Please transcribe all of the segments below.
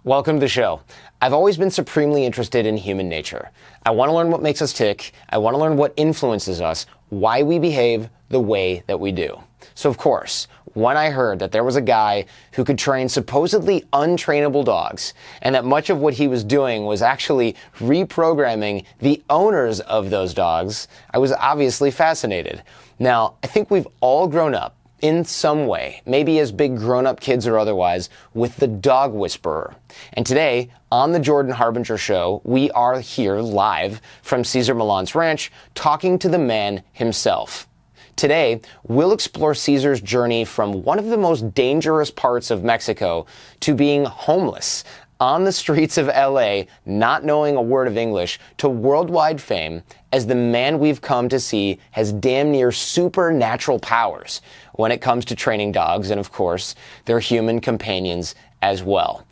Welcome to the show. I've always been supremely interested in human nature. I want to learn what makes us tick. I want to learn what influences us, why we behave the way that we do. So of course, when I heard that there was a guy who could train supposedly untrainable dogs, and that much of what he was doing was actually reprogramming the owners of those dogs, I was obviously fascinated. Now, I think we've all grown up in some way, maybe as big grown-up kids or otherwise, with the Dog Whisperer. And today, on the Jordan Harbinger Show, we are here live from Cesar Millan's ranch, talking to the man himself. Today, we'll explore Cesar's journey from one of the most dangerous parts of Mexico to being homeless on the streets of LA, not knowing a word of English, to worldwide fame as the man we've come to see has damn near supernatural powers when it comes to training dogs and, of course, their human companions as well.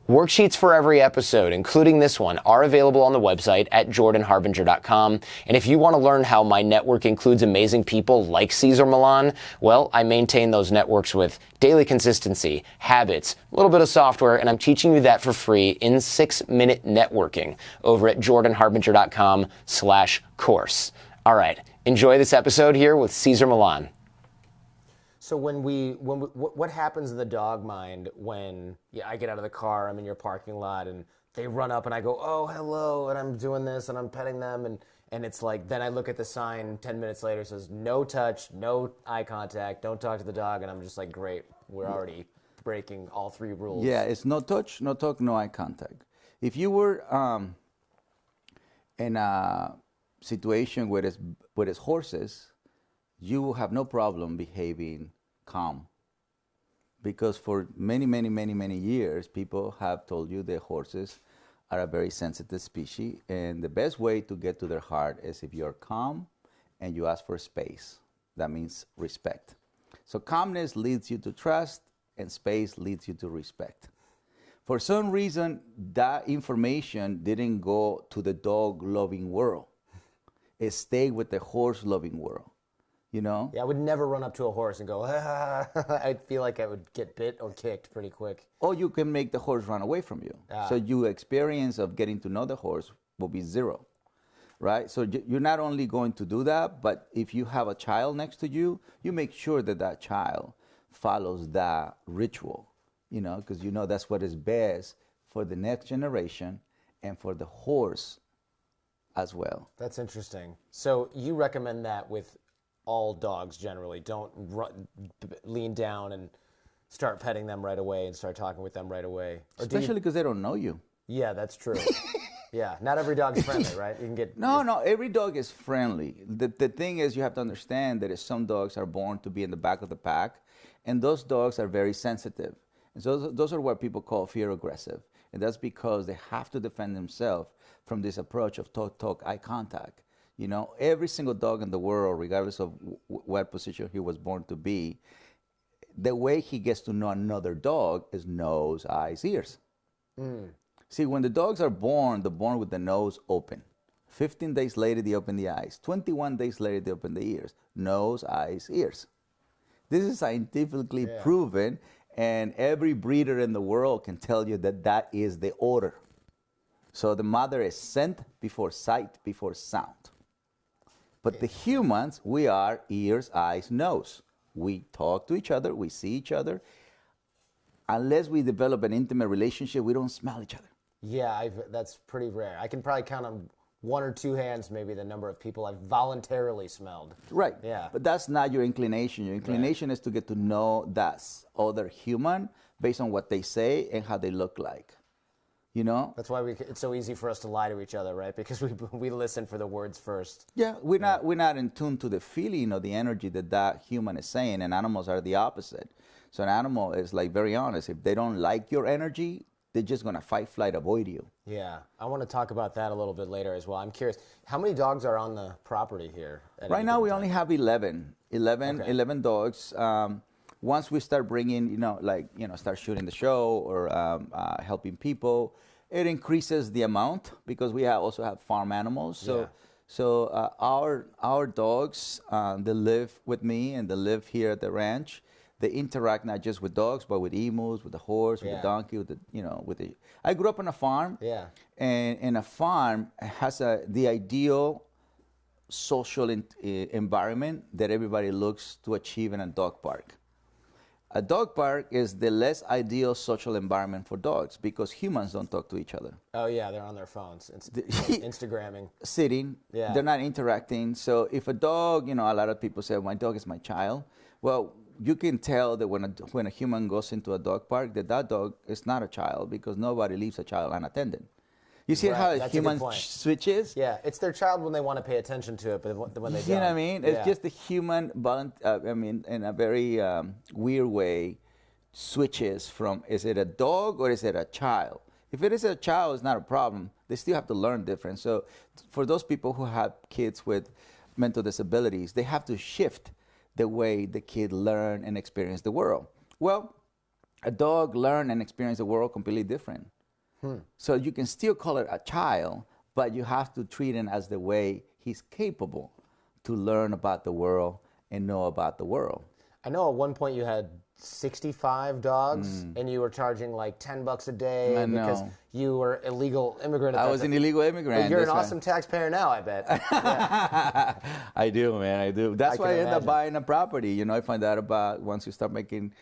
Worksheets for every episode, including this one, are available on the website at jordanharbinger.com. And if you want to learn how my network includes amazing people like Cesar Millan, well, I maintain those networks with daily consistency, habits, a little bit of software, and I'm teaching you that for free in 6-minute networking over at jordanharbinger.com/course. All right, enjoy this episode here with Cesar Millan. So what happens in the dog mind when I get out of the car, I'm in your parking lot, and they run up and I go, oh, hello, and I'm doing this and I'm petting them, and it's like, then I look at the sign 10 minutes later, it says no touch, no eye contact, don't talk to the dog, and I'm just like, great, we're already breaking all 3 rules. Yeah, it's no touch, no talk, no eye contact. If you were in a situation where it's horses, you will have no problem behaving calm, because for many years people have told you that horses are a very sensitive species, and the best way to get to their heart is if you're calm and you ask for space. That means respect. So calmness leads you to trust, and space leads you to respect. For some reason, that information didn't go to the dog loving world. It stayed with the horse loving world. You know? Yeah, I would never run up to a horse and go, ah. I'd feel like I would get bit or kicked pretty quick. Or you can make the horse run away from you. So your experience of getting to know the horse will be 0, right? So you're not only going to do that, but if you have a child next to you, you make sure that that child follows that ritual, you know, because you know that's what is best for the next generation and for the horse as well. That's interesting. So you recommend that with all dogs generally? Don't lean down and start petting them right away and start talking with them right away. Especially because they don't know you. Yeah, that's true. Yeah, not every dog's friendly, right? You can get No, every dog is friendly. The thing is, you have to understand that some dogs are born to be in the back of the pack, and those dogs are very sensitive. And so those are what people call fear aggressive. And that's because they have to defend themselves from this approach of talk, eye contact. You know, every single dog in the world, regardless of what position he was born to be, the way he gets to know another dog is nose, eyes, ears. See, when the dogs are born, they're born with the nose open. 15 days later, they open the eyes. 21 days later, they open the ears. Nose, eyes, ears. This is scientifically proven, and every breeder in the world can tell you that that is the order. So the mother is scent before sight before sound. But the humans, we are ears, eyes, nose. We talk to each other, we see each other. Unless we develop an intimate relationship, we don't smell each other. Yeah, that's pretty rare. I can probably count on 1 or 2 hands maybe the number of people I've voluntarily smelled. Right. Yeah. But that's not your inclination. Your inclination is to get to know that other human based on what they say and how they look like. You know? That's why it's so easy for us to lie to each other, right? Because we listen for the words first. Yeah, we're not in tune to the feeling or the energy that human is saying, and animals are the opposite. So an animal is like very honest. If they don't like your energy, they're just going to fight, flight, avoid you. Yeah, I want to talk about that a little bit later as well. I'm curious, how many dogs are on the property here? Right now we only have 11 dogs. Once we start bringing, start shooting the show or helping people, it increases the amount because we also have farm animals. So our dogs, they live with me and they live here at the ranch. they interact not just with dogs, but with emus, with the horse, with the donkey, with the, I grew up on a farm. Yeah. And a farm has the ideal social environment that everybody looks to achieve in a dog park. A dog park is the less ideal social environment for dogs because humans don't talk to each other. Oh yeah, they're on their phones. It's Instagramming. Sitting. Yeah. They're not interacting. So if a dog, a lot of people say, my dog is my child. Well, you can tell that when a human goes into a dog park, that dog is not a child because nobody leaves a child unattended. You see how a human switches? Yeah, it's their child when they want to pay attention to it, but when they don't. You know what I mean? It's just the human, in a very weird way, switches from, is it a dog or is it a child? If it is a child, it's not a problem. They still have to learn different. So for those people who have kids with mental disabilities, they have to shift the way the kid learn and experience the world. Well, a dog learn and experience the world completely different. So you can still call it a child, but you have to treat him as the way he's capable to learn about the world and know about the world. I know at one point you had 65 dogs and you were charging like $10 a day because you were illegal immigrant. I was an illegal immigrant. But you're an awesome taxpayer now, I bet. Yeah. I do, man. I do. That's why I end up buying a property. I find out about once you start making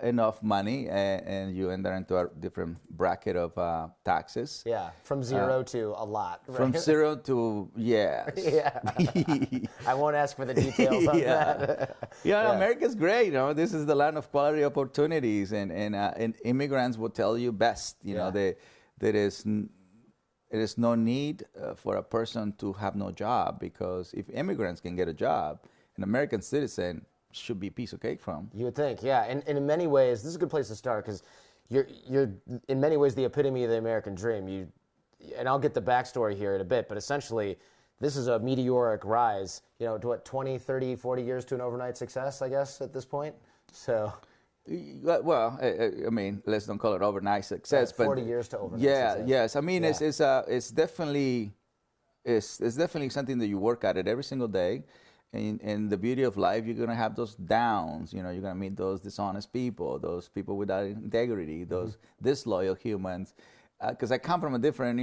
enough money and you enter into a different bracket of taxes. Yeah, from zero to a lot. Right? From zero to, yes. Yeah. I won't ask for the details on that. America's great. This is the land of quality opportunities, and immigrants will tell you best. There is no need for a person to have no job, because if immigrants can get a job, an American citizen should be a piece of cake from. You would think, yeah. And in many ways, this is a good place to start, because you're in many ways the epitome of the American dream. And I'll get the backstory here in a bit, but essentially, this is a meteoric rise, to what, 20, 30, 40 years to an overnight success, I guess, at this point? So... Well, let's don't call it overnight success, but 40 years to overnight success. Yes. It's definitely something that you work at it every single day. And the beauty of life, you're going to have those downs. You're going to meet those dishonest people, those people without integrity, those disloyal humans. Because I come from a different,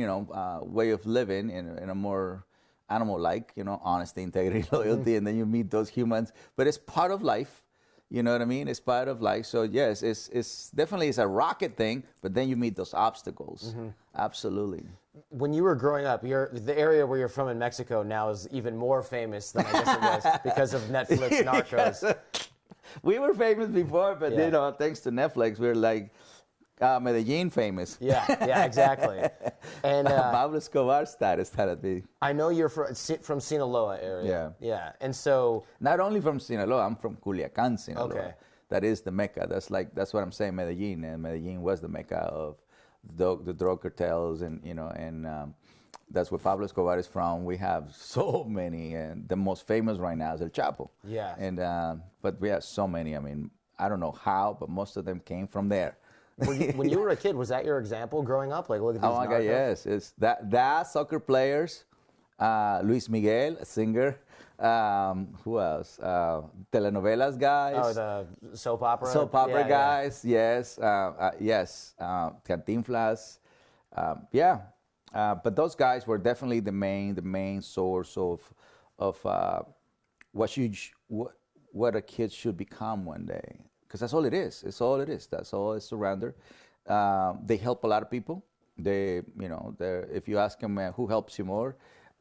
way of living in a more animal-like, honesty, integrity, loyalty, and then you meet those humans. But it's part of life. You know what I mean? It's part of life. So yes, it's definitely a rocket thing, but then you meet those obstacles. Absolutely. When you were growing up, the area where you're from in Mexico now is even more famous than I guess it was because of Netflix Narcos. Yes. We were famous before, but thanks to Netflix, we're like Medellin famous. Yeah, exactly. And Pablo Escobar status had to be. I know you're from Sinaloa area. Yeah. And so not only from Sinaloa, I'm from Culiacan, Sinaloa. Okay. That is the Mecca. That's what I'm saying. Medellin, and Medellin was the Mecca of the drug cartels, and that's where Pablo Escobar is from. We have so many, and the most famous right now is El Chapo. Yeah. And but we have so many. I don't know how, but most of them came from there. When you were a kid, was that your example growing up? Like, look at these Oh my God, yes. It's that soccer players, Luis Miguel, a singer. Who else? Telenovelas guys. Oh, the soap opera. Soap opera guys. Yeah. Yes. Cantinflas. But those guys were definitely the main source of what a kid should become one day. Because that's all it is. It's all it is. That's all it's surrender. They help a lot of people. If you ask them who helps you more,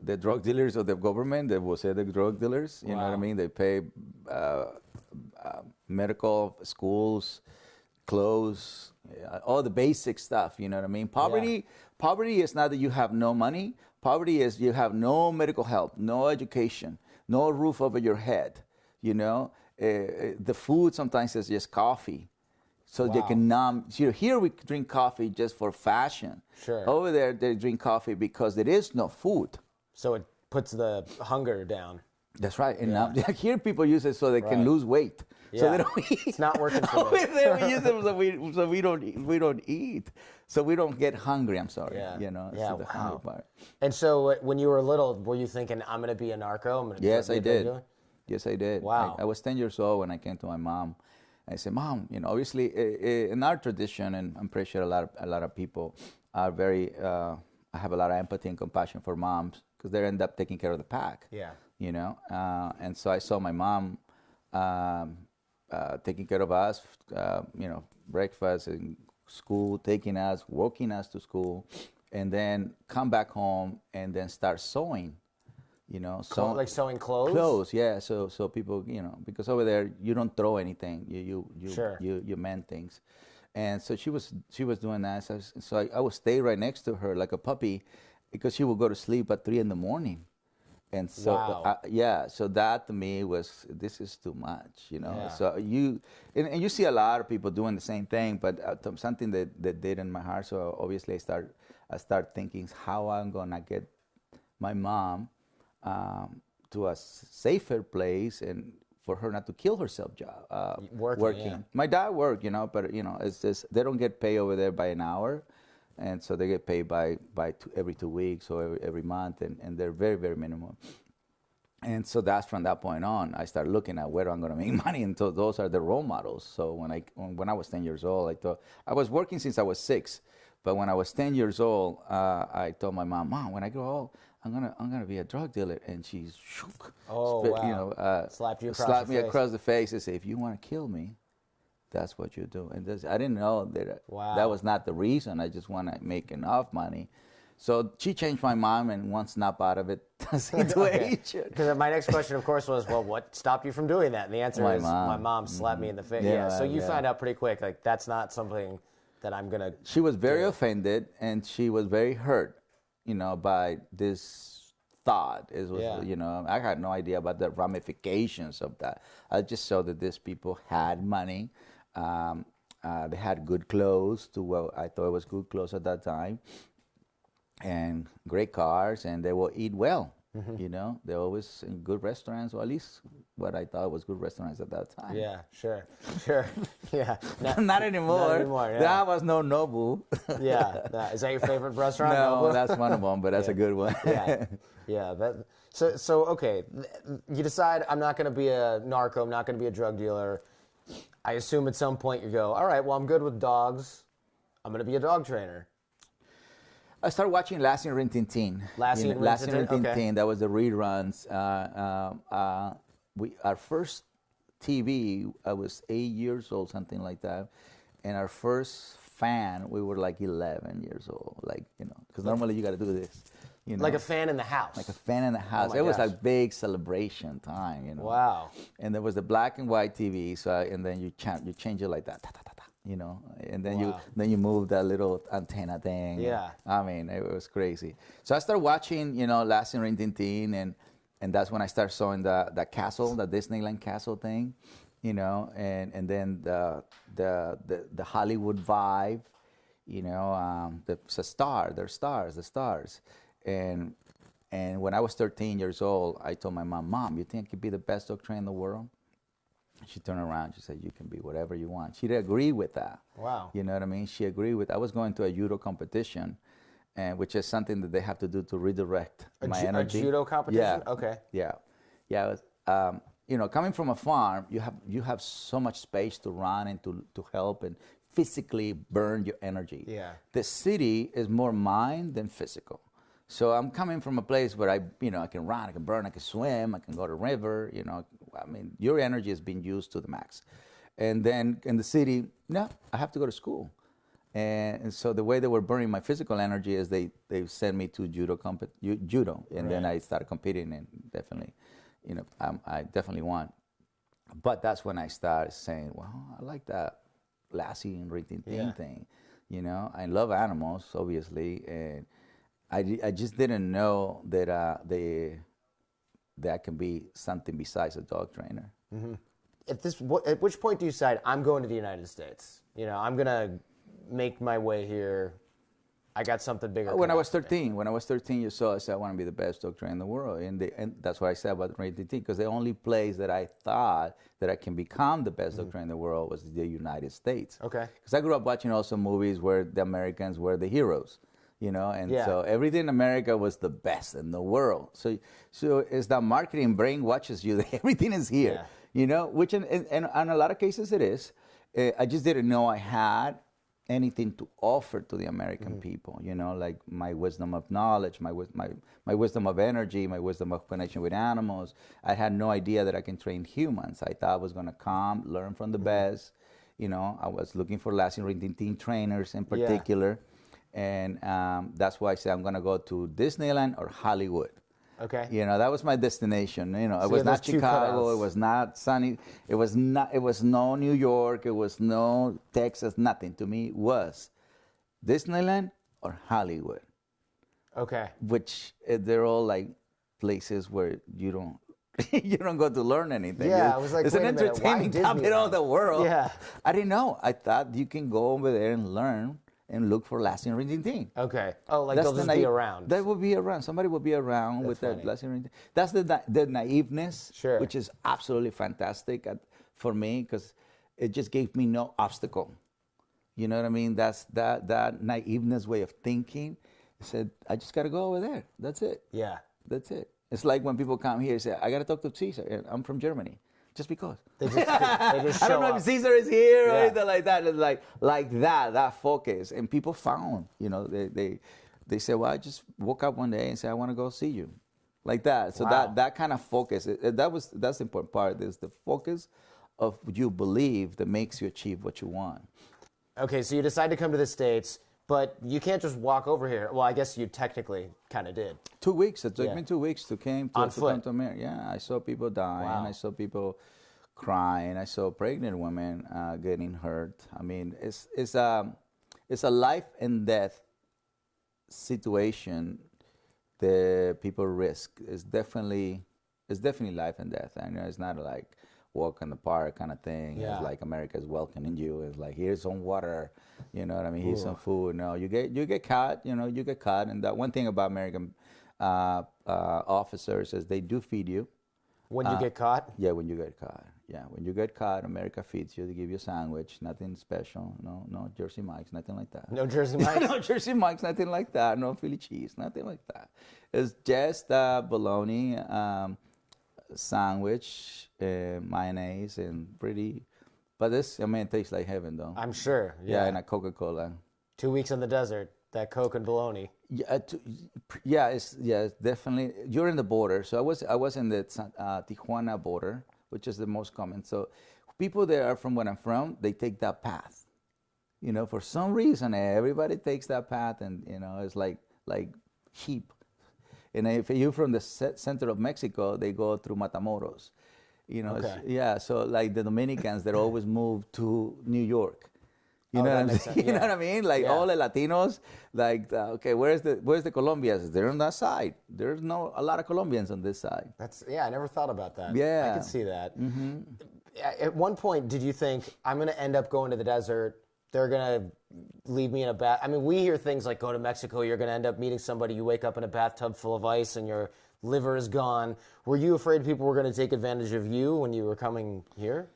the drug dealers or the government, they will say the drug dealers. You know what I mean? They pay medical, schools, clothes, all the basic stuff. You know what I mean? Poverty is not that you have no money. Poverty is you have no medical help, no education, no roof over your head. The food sometimes is just coffee. So they can numb. Here we drink coffee just for fashion. Sure. Over there, they drink coffee because there is no food. So it puts the hunger down. That's right. And here people use it so they can lose weight. Yeah. So they don't eat. It's not working for Over there we use them so we don't eat. So we don't get hungry. I'm sorry. Yeah. It's the hunger part. And so when you were little, were you thinking, I'm going to be a narco? Yes, I did. Yes, I did. Wow. I was 10 years old when I came to my mom, I said, Mom, you know, obviously in our tradition, and I'm pretty sure a lot of people are very, I have a lot of empathy and compassion for moms because they end up taking care of the pack. Yeah. You know, and so I saw my mom taking care of us, you know, breakfast and school, taking us, walking us to school, and then come back home and then start sewing. You know, Like sewing clothes? Clothes, yeah. So people, you know, because over there you don't throw anything, Sure. you mend things, and so she was doing that. So I would stay right next to her like a puppy, because she would go to sleep at 3 a.m. And so Wow. yeah, so that to me was, this is too much, you know. Yeah. So and you see a lot of people doing the same thing, but something that did in my heart. So obviously I start thinking how I'm gonna get my mom to a safer place, and for her not to kill herself. Working. Yeah. My dad worked, you know, but you know, it's just they don't get paid over there by an hour, and so they get paid by every 2 weeks or every month, and they're very, very minimal. And so that's from that point on, I started looking at where I'm going to make money, and so those are the role models. So when I was 10 years old, I thought I was working since I was 6, but when I was 10 years old, I told my mom, Mom, when I grow old, I'm gonna be a drug dealer, and she's shook. Oh, wow. You know, Slapped you across slapped the me face. across the face and say, if you want to kill me, that's what you do. And I didn't know that Wow. that was not the reason. I just want to make enough money. So she changed my mind, and one snap out of it situation. Because my next question, of course, was, well, what stopped you from doing that? And the answer is, my mom slapped me in the face. Yeah. So you find out pretty quick, like, that's not something that I'm going to She was very offended, and she was very hurt, you know, by this thought. It was, you know, I had no idea about the ramifications of that. I just saw that these people had money. They had good clothes, I thought it was good clothes at that time, and great cars, and they will eat well. You know, they're always in good restaurants, or at least what I thought was good restaurants at that time. Yeah, sure. Yeah. Not anymore. Not anymore, yeah. That was no Nobu. Yeah. Is that your favorite restaurant? No, that's one of them, but that's a good one. Yeah. So okay, you decide, I'm not going to be a narco, I'm not going to be a drug dealer. I assume at some point you go, all right, well, I'm good with dogs, I'm going to be a dog trainer. I started watching Lassie and Rin Tin Tin. Lassie and Rin Tin Tin, that was the reruns. Our first TV, I was 8 years old, something like that. And our first fan, we were like 11 years old. Like, you know, because normally you got to do this. You know? Like a fan in the house. Like a fan in the house. Oh my It was gosh. like big celebration time, you know. Wow. And there was the black and white TV, and then you change it like that, you know, and then you move that little antenna thing. Yeah. I mean, it was crazy. So I started watching, you know, Lassie and Rin Tin Tin, and that's when I started showing the castle, the Disneyland castle thing, you know, and then the Hollywood vibe, you know, the stars. And when I was 13 years old, I told my mom, you think I could be the best dog trainer in the world? She turned around, she said, you can be whatever you want. She agreed with that. Wow. You know what I mean? She agreed with, I was going to a judo competition, which is something that they have to do to redirect my energy. A judo competition? Yeah. Okay. Yeah. It was, you know, coming from a farm, you have so much space to run and to help and physically burn your energy. Yeah. The city is more mind than physical. So I'm coming from a place where I can run, I can burn, I can swim, I can go to the river, you know. I mean, your energy is being used to the max. And then in the city, no, I have to go to school. And so the way they were burning my physical energy is they sent me to judo, and then I started competing, and definitely, you know, I definitely won. But that's when I started saying, well, I like that Lassie and Rin Tin Tin thing. You know, I love animals, obviously, and I just didn't know that that can be something besides a dog trainer. Mm-hmm. At which point do you decide, I'm going to the United States? You know, I'm going to make my way here. I got something bigger. When I was 13 years old, I said I want to be the best dog trainer in the world, and that's what I said about Rin Tin Tin, because the only place that I thought that I can become the best dog trainer in the world was the United States. Okay. Because I grew up watching also movies where the Americans were the heroes. You know, and so everything in America was the best in the world. So as the marketing brain watches you, everything is here. You know, which in a lot of cases it is. I just didn't know I had anything to offer to the American people. You know, like my wisdom of knowledge, my wisdom of energy, my wisdom of connection with animals. I had no idea that I can train humans. I thought I was gonna come, learn from the best. You know, I was looking for lasting teen trainers in particular, and that's why I said I'm gonna go to Disneyland or Hollywood. Okay. You know, that was my destination. You know, So it was you had not those two Chicago. cutouts. It was not sunny. It was no New York. It was no Texas. Nothing. To me, it was Disneyland or Hollywood, Okay. which they're all like places where you don't you don't go to learn anything. Yeah, I was like, it's wait an a minute, why entertainment capital of the world. Yeah. I didn't know. I thought you can go over there and learn and look for lasting thing. Okay. Oh, like That's they'll just be around. They will be around. Somebody will be around with funny. that blessing. That's the naiveness, Sure. which is absolutely fantastic for me because it just gave me no obstacle. You know what I mean? That's that naiveness way of thinking. I said, I just got to go over there. That's it. Yeah. That's it. It's like when people come here and say, I got to talk to Cesar. And I'm from Germany. Just because. They just I don't show know up. if Cesar is here or Yeah. anything like that. It's like that focus. And people found, you know, they say, well, I just woke up one day and said, I want to go see you. Like that. So Wow. that kind of focus, that's the important part, is the focus of what you believe that makes you achieve what you want. Okay, so you decide to come to the States, but you can't just walk over here. Well, I guess you technically kind of did. 2 weeks. It took Yeah. me 2 weeks to come On to foot. come to America. Yeah, I saw people dying. Wow. I saw people crying. I saw pregnant women getting hurt. I mean, it's a life and death situation that people risk. It's definitely life and death. I know it's not like walk in the park kind of thing. Yeah. It's like America is welcoming you. It's like, here's some water, you know what I mean? Here's some food. No, you get caught. You know, you get caught. And that one thing about American officers is they do feed you. When you get caught? Yeah, when you get caught. Yeah, when you get caught, America feeds you. They give you a sandwich. Nothing special. No Jersey Mike's. Nothing like that. No Jersey Mike's? No Jersey Mike's. Nothing like that. No Philly cheese. Nothing like that. It's just bologna sandwich, mayonnaise, and pretty. But this, I mean, it tastes like heaven, though. I'm sure. Yeah, Yeah. and a Coca-Cola. 2 weeks in the desert, that Coke and bologna. Yeah, it's definitely. You're in the border, so I was in the Tijuana border, which is the most common. So people there from where I'm from, they take that path. You know, for some reason, everybody takes that path, and you know, it's like sheep. And if you're from the center of Mexico, they go through Matamoros. You know, Okay. yeah. So like the Dominicans, they always move to New York. You Oh, know that what I'm makes saying? sense, You know yeah. what I mean? Like Yeah. all the Latinos, like okay, where's the Colombians? They're on that side. There's a lot of Colombians on this side. I never thought about that. Yeah. I could see that. Mm-hmm. At one point, did you think, I'm going to end up going to the desert, they're going to leave me in a bath? I mean, we hear things like go to Mexico, you're going to end up meeting somebody, you wake up in a bathtub full of ice and your liver is gone. Were you afraid people were going to take advantage of you when you were coming here?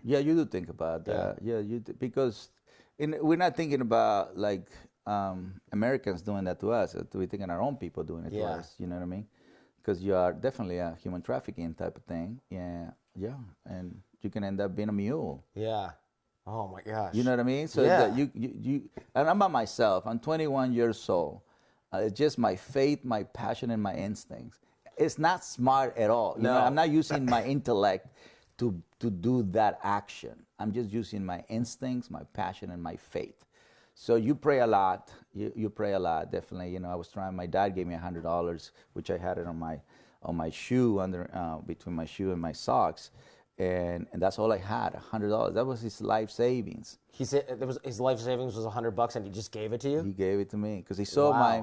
Yeah, you do think about that. Yeah, you do, because we're not thinking about like Americans doing that to us. We're thinking our own people doing it to Yeah. us. You know what I mean? Because you are definitely a human trafficking type of thing. Yeah, and you can end up being a mule. Yeah. Oh my gosh. You know what I mean? So Yeah. that you and I'm by myself. I'm 21 years old. It's just my faith, my passion, and my instincts. It's not smart at all. You know, No. I'm not using my intellect to do that action. I'm just using my instincts, my passion, and my faith. So you pray a lot. You pray a lot, definitely. You know, I was trying. My dad gave me $100, which I had it on my shoe, under between my shoe and my socks, and that's all I had. $100. That was his life savings. He said his life savings was $100 and he just gave it to you? He gave it to me because he saw Wow.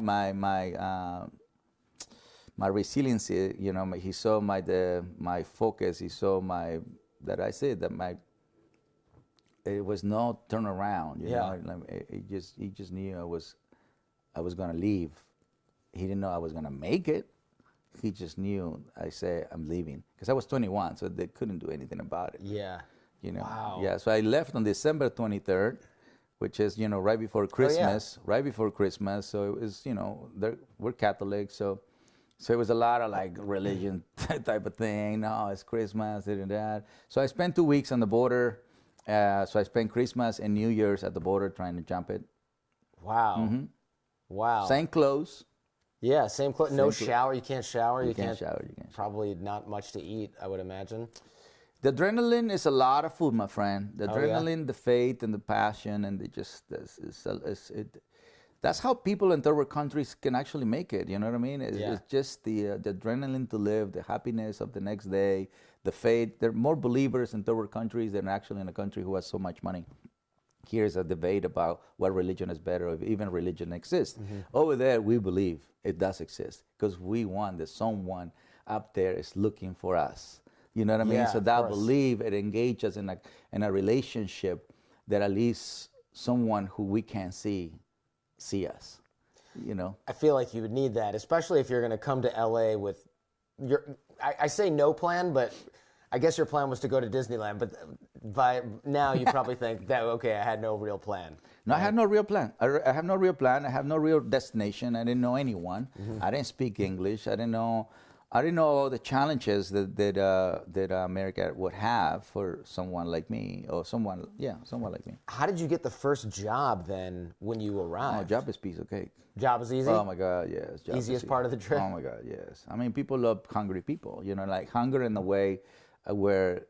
my resiliency. You know, he saw my focus. He saw it was no turnaround. You Yeah. know, he just knew I was gonna leave. He didn't know I was gonna make it. He just knew. I said I'm leaving because I was 21, so they couldn't do anything about it. Yeah. You know. Wow. Yeah. So I left on December 23rd, which is right before Christmas. Right before Christmas. So it was we're Catholic, so So it was a lot of like religion type of thing. No, it's Christmas, this and that. So I spent 2 weeks on the border. So I spent Christmas and New Year's at the border trying to jump it. Wow. Wow. Same clothes. Yeah, same clothes. No Same shower. You can't shower. You can't shower. Probably not much to eat, I would imagine. The adrenaline is a lot of food, my friend. The Oh, adrenaline, the faith, and the passion, and that's how people in third world countries can actually make it. You know what I mean? It's just the adrenaline to live, the happiness of the next day, the faith. There are more believers in third world countries than actually in a country who has so much money. Here's a debate about what religion is better, if even religion exists. Over there, we believe it does exist because we want that someone up there is looking for us. You know what I mean? So that belief, it engages in a relationship that at least someone who we can't see us. You know? I feel like you would need that, especially if you're going to come to LA with your. I say no plan, but I guess your plan was to go to Disneyland, but by now you probably think that, okay, I had no real plan. No, right? I had no real plan. I have no real plan. I have no real destination. I didn't know anyone. I didn't speak English. I didn't know all the challenges that America would have for someone like me, or someone like me. How did you get the first job then when you arrived? Oh, job is piece of cake. Job is easy? Oh my God, yes. Job Easiest part of the trip? Oh my God, yes. I mean, people love hungry people. You know, like hunger in the way where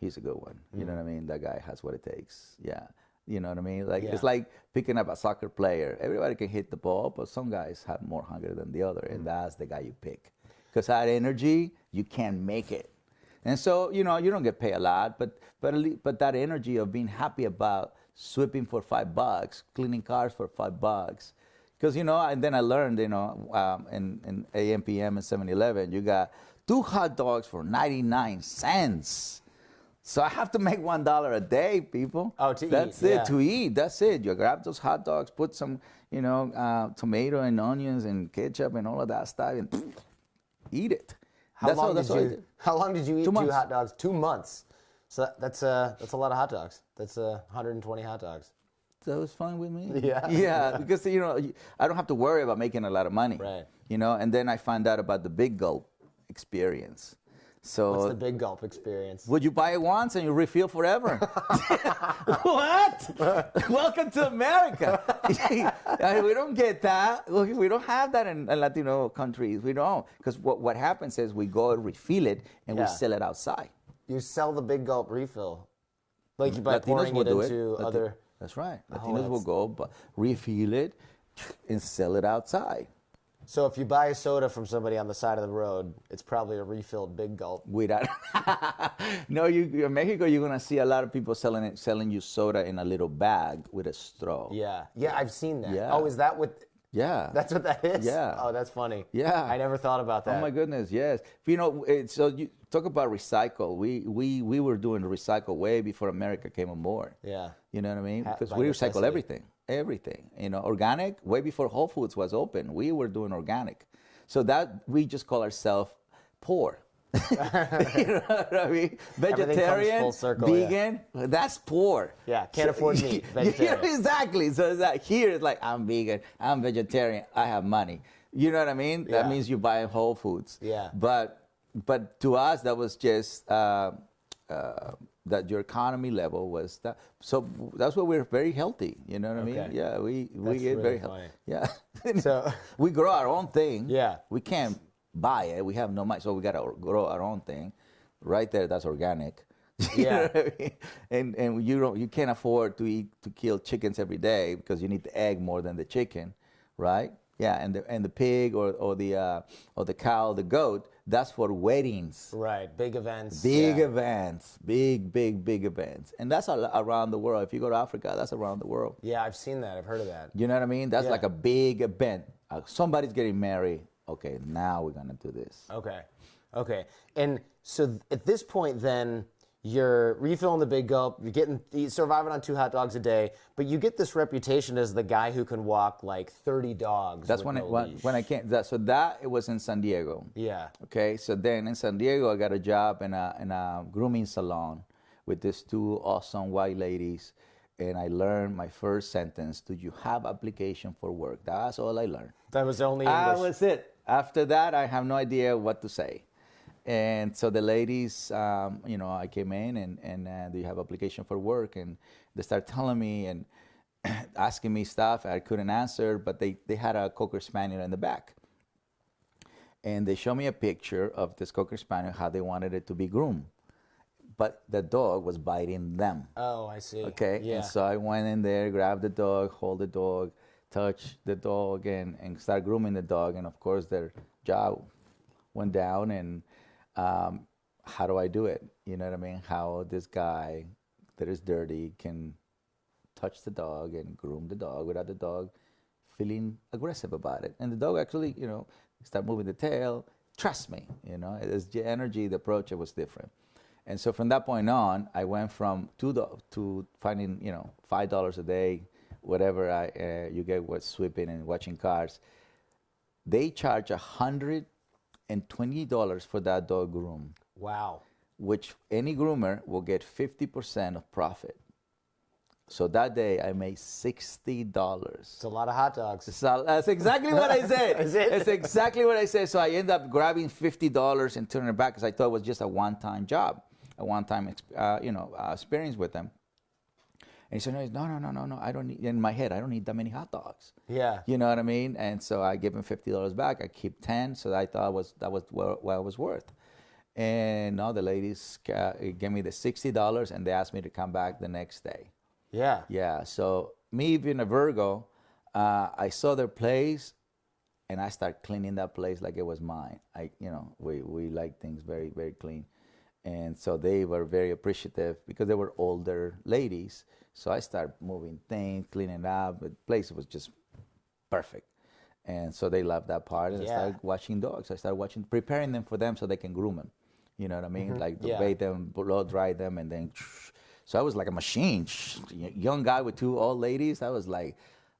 he's a good one. You know what I mean? That guy has what it takes. Yeah. You know what I mean? Like it's like picking up a soccer player. Everybody can hit the ball, but some guys have more hunger than the other, and that's the guy you pick. Because that energy, you can't make it. And so, you know, you don't get paid a lot, but that energy of being happy about sweeping for $5, cleaning cars for $5. Because, you know, and then I learned, you know, in AM, PM, and 7-Eleven, you got 2 hot dogs for 99 cents. So I have to make $1 a day, people. Oh, to That's eat. That's it, to eat. That's it. You grab those hot dogs, put some, you know, tomato and onions and ketchup and all of that stuff, and eat it. How long did you eat 2 hot dogs? 2 months. So that's a lot of hot dogs. That's 120 hot dogs. That was fine with me. Yeah. Yeah, because, you know, I don't have to worry about making a lot of money. Right. You know, and then I found out about the big gulp experience. So what's the big gulp experience? Would you buy it once and you refill forever? What? Welcome to America. We don't get that. We don't have that in Latino countries. We don't. Because what happens is we go and refill it and we sell it outside. You sell the big gulp refill. Like by pouring it into other... That's right. Latinos will go, but refill it and sell it outside. So if you buy a soda from somebody on the side of the road, it's probably a refilled big gulp. No, in Mexico, you're gonna see a lot of people selling you soda in a little bag with a straw. Yeah, I've seen that. Yeah. Oh, is that what? Yeah. That's what that is? Yeah. Oh, that's funny. Yeah. I never thought about that. Oh my goodness, yes. You know, so you talk about recycle. We were doing recycle way before America came on board. Yeah. You know what I mean? Because we recycle everything. You know, organic, way before Whole Foods was open, we were doing organic. So that we just call ourselves poor. You know what I mean? Vegetarian, full circle, vegan, that's poor. Yeah, can't afford meat, vegetarian. Yeah, exactly. So it's like, here it's like, I'm vegan, I'm vegetarian, I have money. You know what I mean? Yeah. That means you buy Whole Foods. Yeah. But to us, that was just that your economy level was that. So that's why we're very healthy. You know what I mean? Yeah, we get really very healthy. Yeah. So we grow our own thing. Yeah. We can't buy it. We have no money, so we gotta grow our own thing. Right there, that's organic. You know what I mean? And you can't afford to kill chickens every day because you need the egg more than the chicken, right? Yeah, and the pig or the cow, the goat, that's for weddings. Right, big events. Big events, big events, and that's around the world. If you go to Africa, that's around the world. Yeah, I've seen that. I've heard of that. You know what I mean? That's like a big event. Somebody's getting married. Okay, now we're gonna do this. Okay. And so at this point, then you're refilling the big gulp. You're surviving on 2 hot dogs a day, but you get this reputation as the guy who can walk like 30 dogs. That's when I came. It was in San Diego. Yeah. Okay. So then in San Diego, I got a job in a grooming salon with these 2 awesome white ladies, and I learned my first sentence: "Do you have application for work?" That's all I learned. That was only English. That was it. After that, I have no idea what to say. And so the ladies, I came in and they have application for work, and they start telling me and asking me stuff I couldn't answer, but they had a Cocker Spaniel in the back. And they show me a picture of this Cocker Spaniel, how they wanted it to be groomed. But the dog was biting them. Oh, I see. Okay, Yeah. and so I went in there, grabbed the dog, hold the dog, touch the dog, and start grooming the dog. And of course, their jaw went down. And how do I do it? You know what I mean? How this guy that is dirty can touch the dog and groom the dog without the dog feeling aggressive about it. And the dog actually, start moving the tail. Trust me, it's the energy, the approach, it was different. And so from that point on, I went from to finding, $5 a day, whatever you get with sweeping and watching cars. They charge $120 for that dog groom. Wow. Which any groomer will get 50% of profit. So that day I made $60. It's a lot of hot dogs. So that's exactly what I said. Is it? It's exactly what I said. So I ended up grabbing $50 and turning it back because I thought it was just a one-time job, a one-time experience with them. And he said, no, I don't need, in my head, I don't need that many hot dogs. Yeah. You know what I mean? And so I give him $50 back. I keep 10, so I thought that was what it was worth. And now the ladies gave me the $60, and they asked me to come back the next day. Yeah. Yeah, so me being a Virgo, I saw their place, and I started cleaning that place like it was mine. We like things very, very clean. And so they were very appreciative because they were older ladies. So I started moving things, cleaning up. The place was just perfect. And so they loved that part. And I started watching dogs. I started preparing them for them so they can groom them. You know what I mean? Like bathe them, blow dry them, and then. So I was like a machine. Young guy with two old ladies. I was like,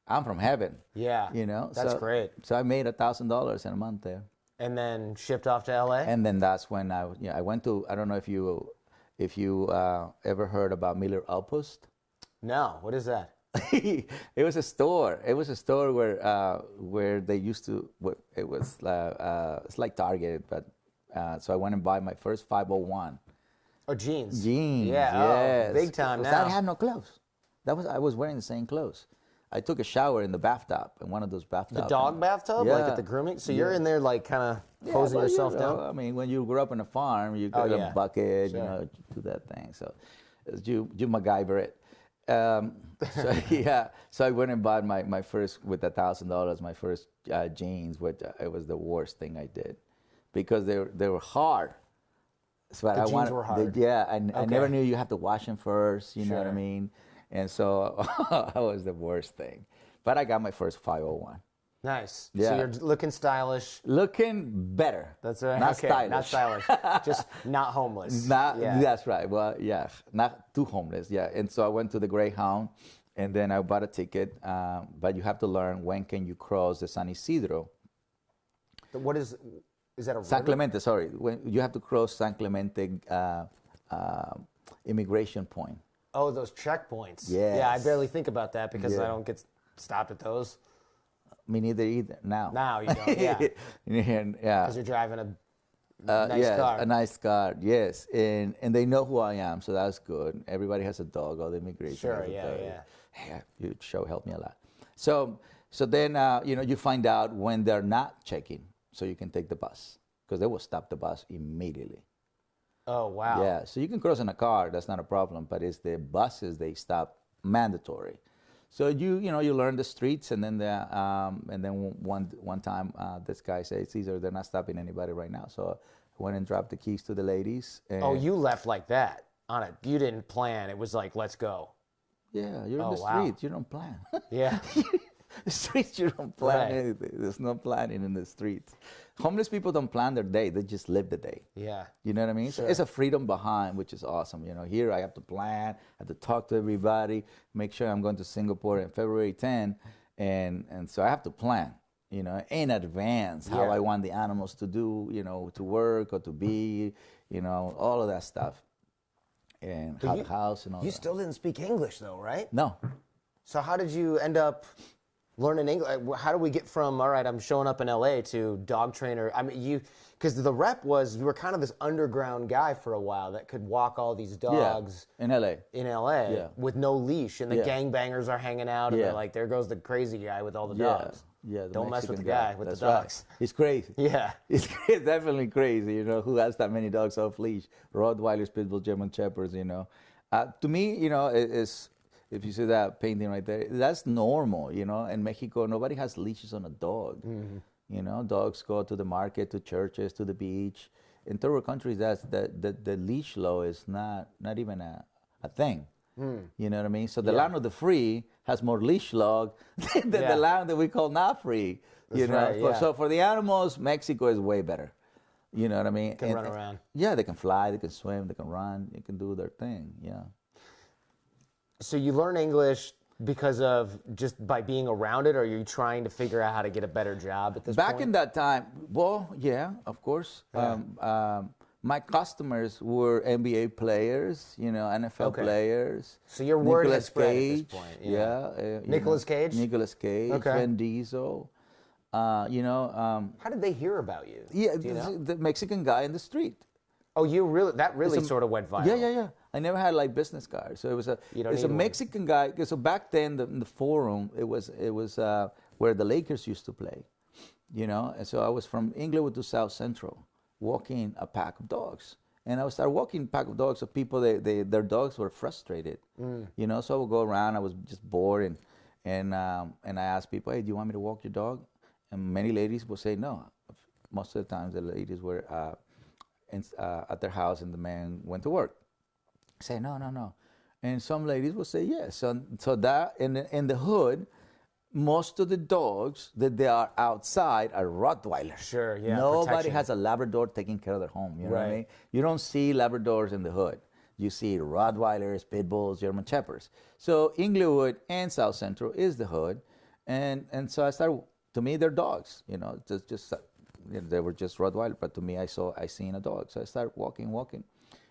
I'm from heaven. Yeah. That's great. So I made $1,000 in a month there. And then shipped off to LA? And then that's when I went to, I don't know if you ever heard about Miller Outpost. No, what is that? It was a store. It was a store where they used to, it was, it's like Target, but, so I went and bought my first 501. Oh, jeans. Jeans, yeah. yes. Oh, big time now. That had no clothes. I was wearing the same clothes. I took a shower in the bathtub, in one of those bathtubs. The dog bathtub? Yeah. Like at the grooming? So you're in there like kind of posing yourself down? I mean, when you grew up on a farm, you got a bucket, do that thing. So you MacGyver it. So I went and bought my first, with $1,000, my first jeans, which it was the worst thing I did because they were hard. So the jeans were hard. I never knew you have to wash them first, you know what I mean? And so that was the worst thing. But I got my first 501. Nice. Yeah. So you're looking stylish. Looking better. That's right. Not stylish. Not stylish. Just not homeless. That's right. Well, yeah, not too homeless. Yeah. And so I went to the Greyhound, and then I bought a ticket. But you have to learn when can you cross the San Isidro. What is that a San river? Clemente, sorry. When you have to cross San Clemente immigration point. Oh, those checkpoints. Yes. Yeah, I barely think about that because I don't get stopped at those. Me neither either now. Now you don't, yeah. Yeah. Because you're driving a nice car. A nice car, yes. And they know who I am, so that's good. Everybody has a dog, all the immigration. Sure, has a yeah, dog. yeah. Yeah, your show helped me a lot. So then, you find out when they're not checking, so you can take the bus, because they will stop the bus immediately. Oh, wow. Yeah, so you can cross in a car, that's not a problem, but it's the buses they stop mandatory. So you learn the streets, and then one time this guy said, Cesar, they're not stopping anybody right now. So I went and dropped the keys to the ladies. And Oh, you left like that on it. You didn't plan. It was like, let's go. Yeah, you're in the wow. streets. You don't plan. Yeah. The streets, you don't plan Right. anything. There's no planning in the streets. Homeless people don't plan their day. They just live the day. Yeah. You know what I mean? Sure. So it's a freedom behind, which is awesome. Here I have to plan, I have to talk to everybody, make sure I'm going to Singapore in February 10, and so I have to plan, in advance how I want the animals to do, to work or to be, all of that stuff, and how the house and all that. You still didn't speak English though, right? No. So how did you end up learning English? How do we get from, all right, I'm showing up in LA to dog trainer? I mean, because the rep was, you were kind of this underground guy for a while that could walk all these dogs. Yeah, in LA. In LA Yeah. with no leash, and the gangbangers are hanging out, and they're like, there goes the crazy guy with all the dogs. Yeah, Don't mess with the Mexican guy with the That's dogs. Right. He's crazy. Yeah. It's definitely crazy, you know, who has that many dogs off leash? Rottweilers, Pit Bull, German Shepherds, you know. To me, you know, it's, if you see that painting right there, that's normal, you know. In Mexico, nobody has leashes on a dog. Mm-hmm. You know, dogs go to the market, to churches, to the beach. In third world countries, the leash law is not even a thing. You know what I mean? So the land of the free has more leash law than the land that we call not free. You know, right, so for the animals, Mexico is way better. You know what I mean? Can run around. Yeah, they can fly, they can swim, they can run, they can do their thing. Yeah. So you learn English because of just by being around it, or are you trying to figure out how to get a better job at this point? Back in that time, well, yeah, of course. Yeah. My customers were NBA players, you know, NFL players. So your word Nicolas has spread Cage, at this point. Yeah. Nicolas Cage? Nicolas Cage, Okay. Vin Diesel. You know. How did they hear about you? Yeah, Do you know? the Mexican guy in the street. Oh, that really sort of went viral. Yeah. I never had like business cards, so it was a Mexican guy. So back then, in the forum, it was where the Lakers used to play, you know. And so I was from Inglewood to South Central, walking a pack of dogs, and I would start walking a pack of dogs of people. Their dogs were frustrated, you know. So I would go around. I was just bored, and I asked people, "Hey, do you want me to walk your dog?" And many ladies would say no. Most of the times, the ladies were at their house, and the man went to work. Say no, and some ladies will say yes. So that in the hood, most of the dogs that they are outside are Rottweilers. Sure, yeah. Nobody protection. has a Labrador taking care of their home. You know what I Right. mean? You don't see Labradors in the hood. You see Rottweilers, Pit Bulls, German Shepherds. So Inglewood and South Central is the hood, and so I started. To me, they're dogs. You know, just you know, they were just Rottweiler, but to me, I seen a dog. So I started walking,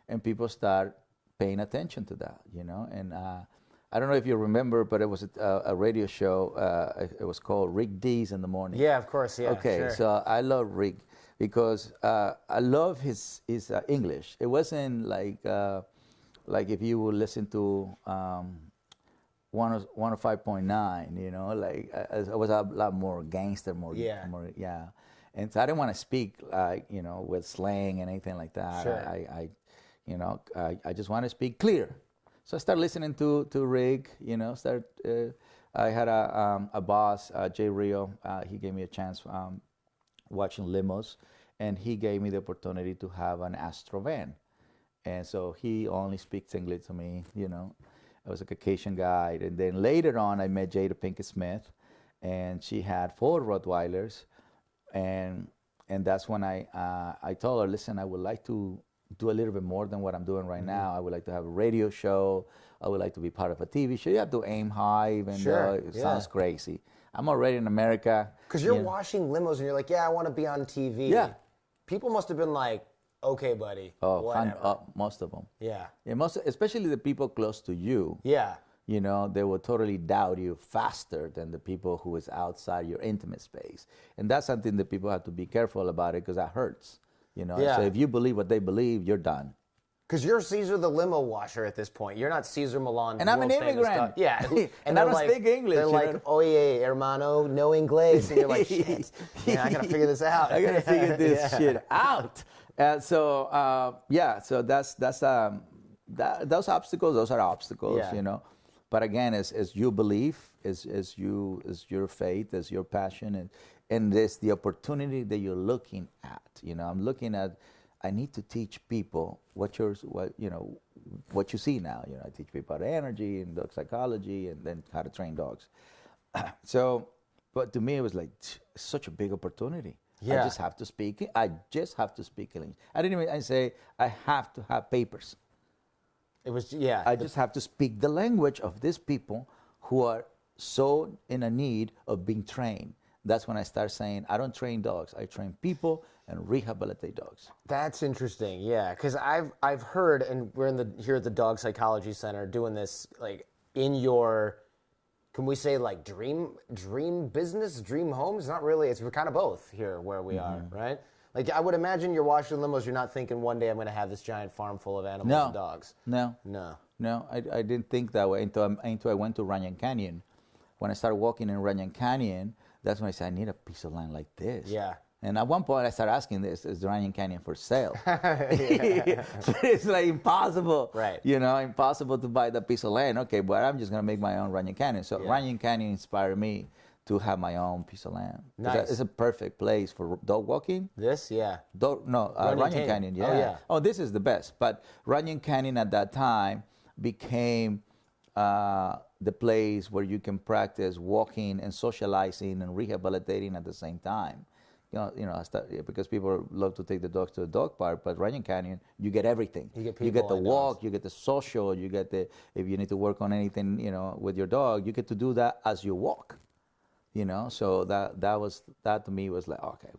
and people start paying attention to that, you know. And I don't know if you remember, but it was a radio show. It was called Rick D's in the morning. Yeah, of course. Yeah. Okay, Sure. so I love Rick because I love his English. It wasn't like if you would listen to 105.9, you know, like it was a lot more gangster, more. And so I didn't want to speak like, you know, with slang and anything like that. Sure. I just want to speak clear. So I started listening to Rick, you know, I had a boss, Jay Rio, he gave me a chance watching limos, and he gave me the opportunity to have an Astro van. And so he only speaks English to me, you know. I was a Caucasian guy. And then later on, I met Jada Pinkett Smith, and she had 4 Rottweilers. And that's when I told her, listen, I would like to do a little bit more than what I'm doing right now. I would like to have a radio show. I would like to be part of a TV show. You have to aim high, even though it sounds crazy. I'm already in America. Because you're washing limos and you're like, yeah, I want to be on TV. Yeah. People must have been like, okay, buddy. Whatever. Most of them. Yeah. Especially the people close to you. Yeah. You know, they will totally doubt you faster than the people who is outside your intimate space. And that's something that people have to be careful about it, because that hurts. You know, so if you believe what they believe, you're done. Because you're Cesar the limo washer at this point. You're not Cesar Millan. And I'm an immigrant. Yeah. And I don't speak English. They're like, oye, hermano, no inglés. And you're like, shit, man, I got to figure this out. I got to figure this shit out. So that's those obstacles are obstacles, you know. But again, as you believe, as your faith, as your passion, and there's the opportunity that you're looking at. You know, I'm looking at. I need to teach people what you see now. You know, I teach people about energy and dog psychology, and then how to train dogs. So, but to me, it was like such a big opportunity. Yeah. I just have to speak English. I didn't even say I have to have papers. It was, I just have to speak the language of these people who are so in a need of being trained. That's when I start saying, I don't train dogs. I train people and rehabilitate dogs. That's interesting, yeah. Because I've heard, and we're here at the Dog Psychology Center doing this, like, in your can we say like dream business, dream homes? Not really. We're kind of both here where we are, right? Like I would imagine you're washing limos. You're not thinking one day I'm going to have this giant farm full of animals and dogs. No, I didn't think that way until I went to Runyon Canyon. When I started walking in Runyon Canyon, that's when I said, I need a piece of land like this. Yeah. And at one point I started asking this, is the Runyon Canyon for sale? It's like impossible. Right. Impossible to buy that piece of land. Okay, but I'm just going to make my own Runyon Canyon. So Runyon Canyon inspired me to have my own piece of land. Nice. It's a perfect place for dog walking. This, yeah. Runyon Canyon, yeah. Oh, yeah. Oh, this is the best. But Runyon Canyon at that time became the place where you can practice walking and socializing and rehabilitating at the same time. Because people love to take the dogs to the dog park, but Runyon Canyon, you get everything. You get the walk, dogs. you get the social, you get if you need to work on anything, with your dog, you get to do that as you walk. So that to me was like, okay,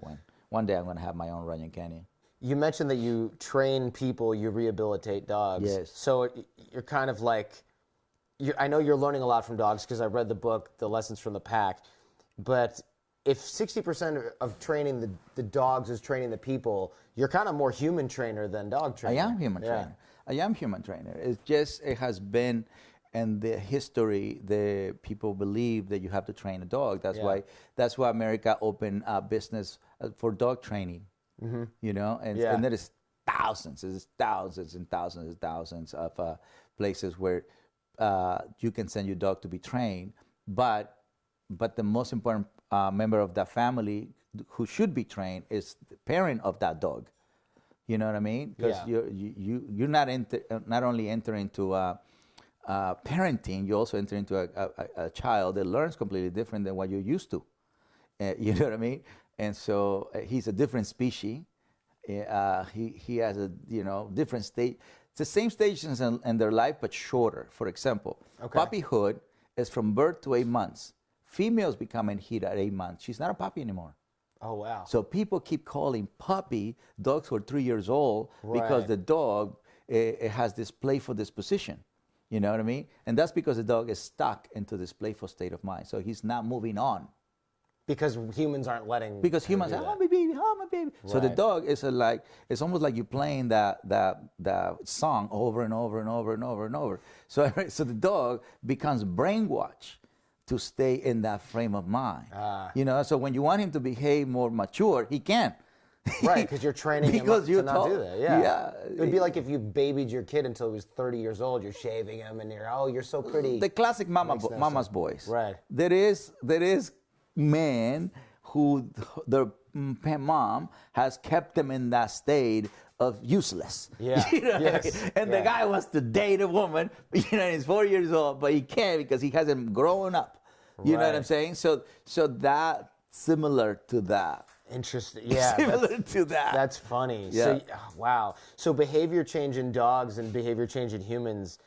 one day I'm going to have my own Runyon Canyon. You mentioned that you train people, you rehabilitate dogs. Yes. So you're kind of like, I know you're learning a lot from dogs because I read the book, The Lessons from the Pack, but if 60% of training the dogs is training the people, you're kind of more human trainer than dog trainer. I am human trainer. I am human trainer. It has been in the history, the people believe that you have to train a dog. That's why America opened a business for dog training. And there is thousands and thousands of places where you can send your dog to be trained, but the most important member of that family who should be trained is the parent of that dog. You know what I mean? Because you're not only entering into parenting, you also enter into a child that learns completely different than what you're used to. You know what I mean? And so he's a different species. He has a different stage. It's the same stages in their life, but shorter. For example, puppyhood is from birth to 8 months. Females become in heat at 8 months. She's not a puppy anymore. Oh, wow. So people keep calling puppy dogs who are 3 years old because the dog it has this playful disposition. You know what I mean? And that's because the dog is stuck into this playful state of mind. So he's not moving on. Because humans aren't letting. Because humans say, "Oh my baby, oh my baby." Right. So the dog is it's almost like you're playing that song over and over and over and over and over. So the dog becomes brainwashed to stay in that frame of mind. So when you want him to behave more mature, he can't. Right, because you're training him to not do that. Yeah. It would be like if you babied your kid until he was 30 years old, you're shaving him and you're so pretty. The classic mama's boys. Right. There is men who their mom has kept them in that state of useless. Yeah. And the guy wants to date a woman, he's 4 years old, but he can't because he hasn't grown up. You know what I'm saying? So that similar to that. Interesting. Yeah. Similar to that. That's funny. Yeah. So, wow. So behavior change in dogs and behavior change in humans,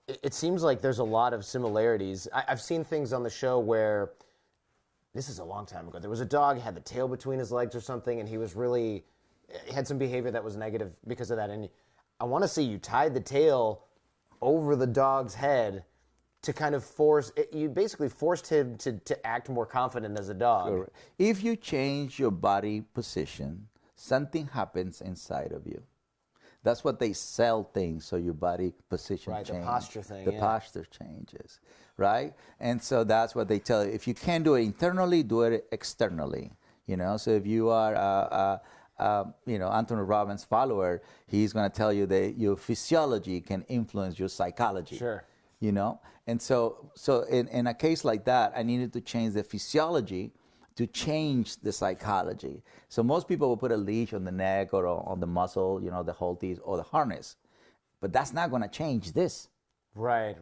it seems like there's a lot of similarities. I've seen things on the show where, this is a long time ago, there was a dog, had the tail between his legs or something, and he had some behavior that was negative because of that. And I want to say you tied the tail over the dog's head to kind of you basically forced him to act more confident as a dog. Correct. If you change your body position, something happens inside of you. That's what they sell things, so your body position changes. Right, the posture thing. The posture changes, right? And so that's what they tell you. If you can't do it internally, do it externally. So if you are Anthony Robbins' follower, he's going to tell you that your physiology can influence your psychology. Sure. And so in a case like that, I needed to change the physiology to change the psychology. So most people will put a leash on the neck or on the muscle, the Holties or the harness, but that's not going to change this. Right.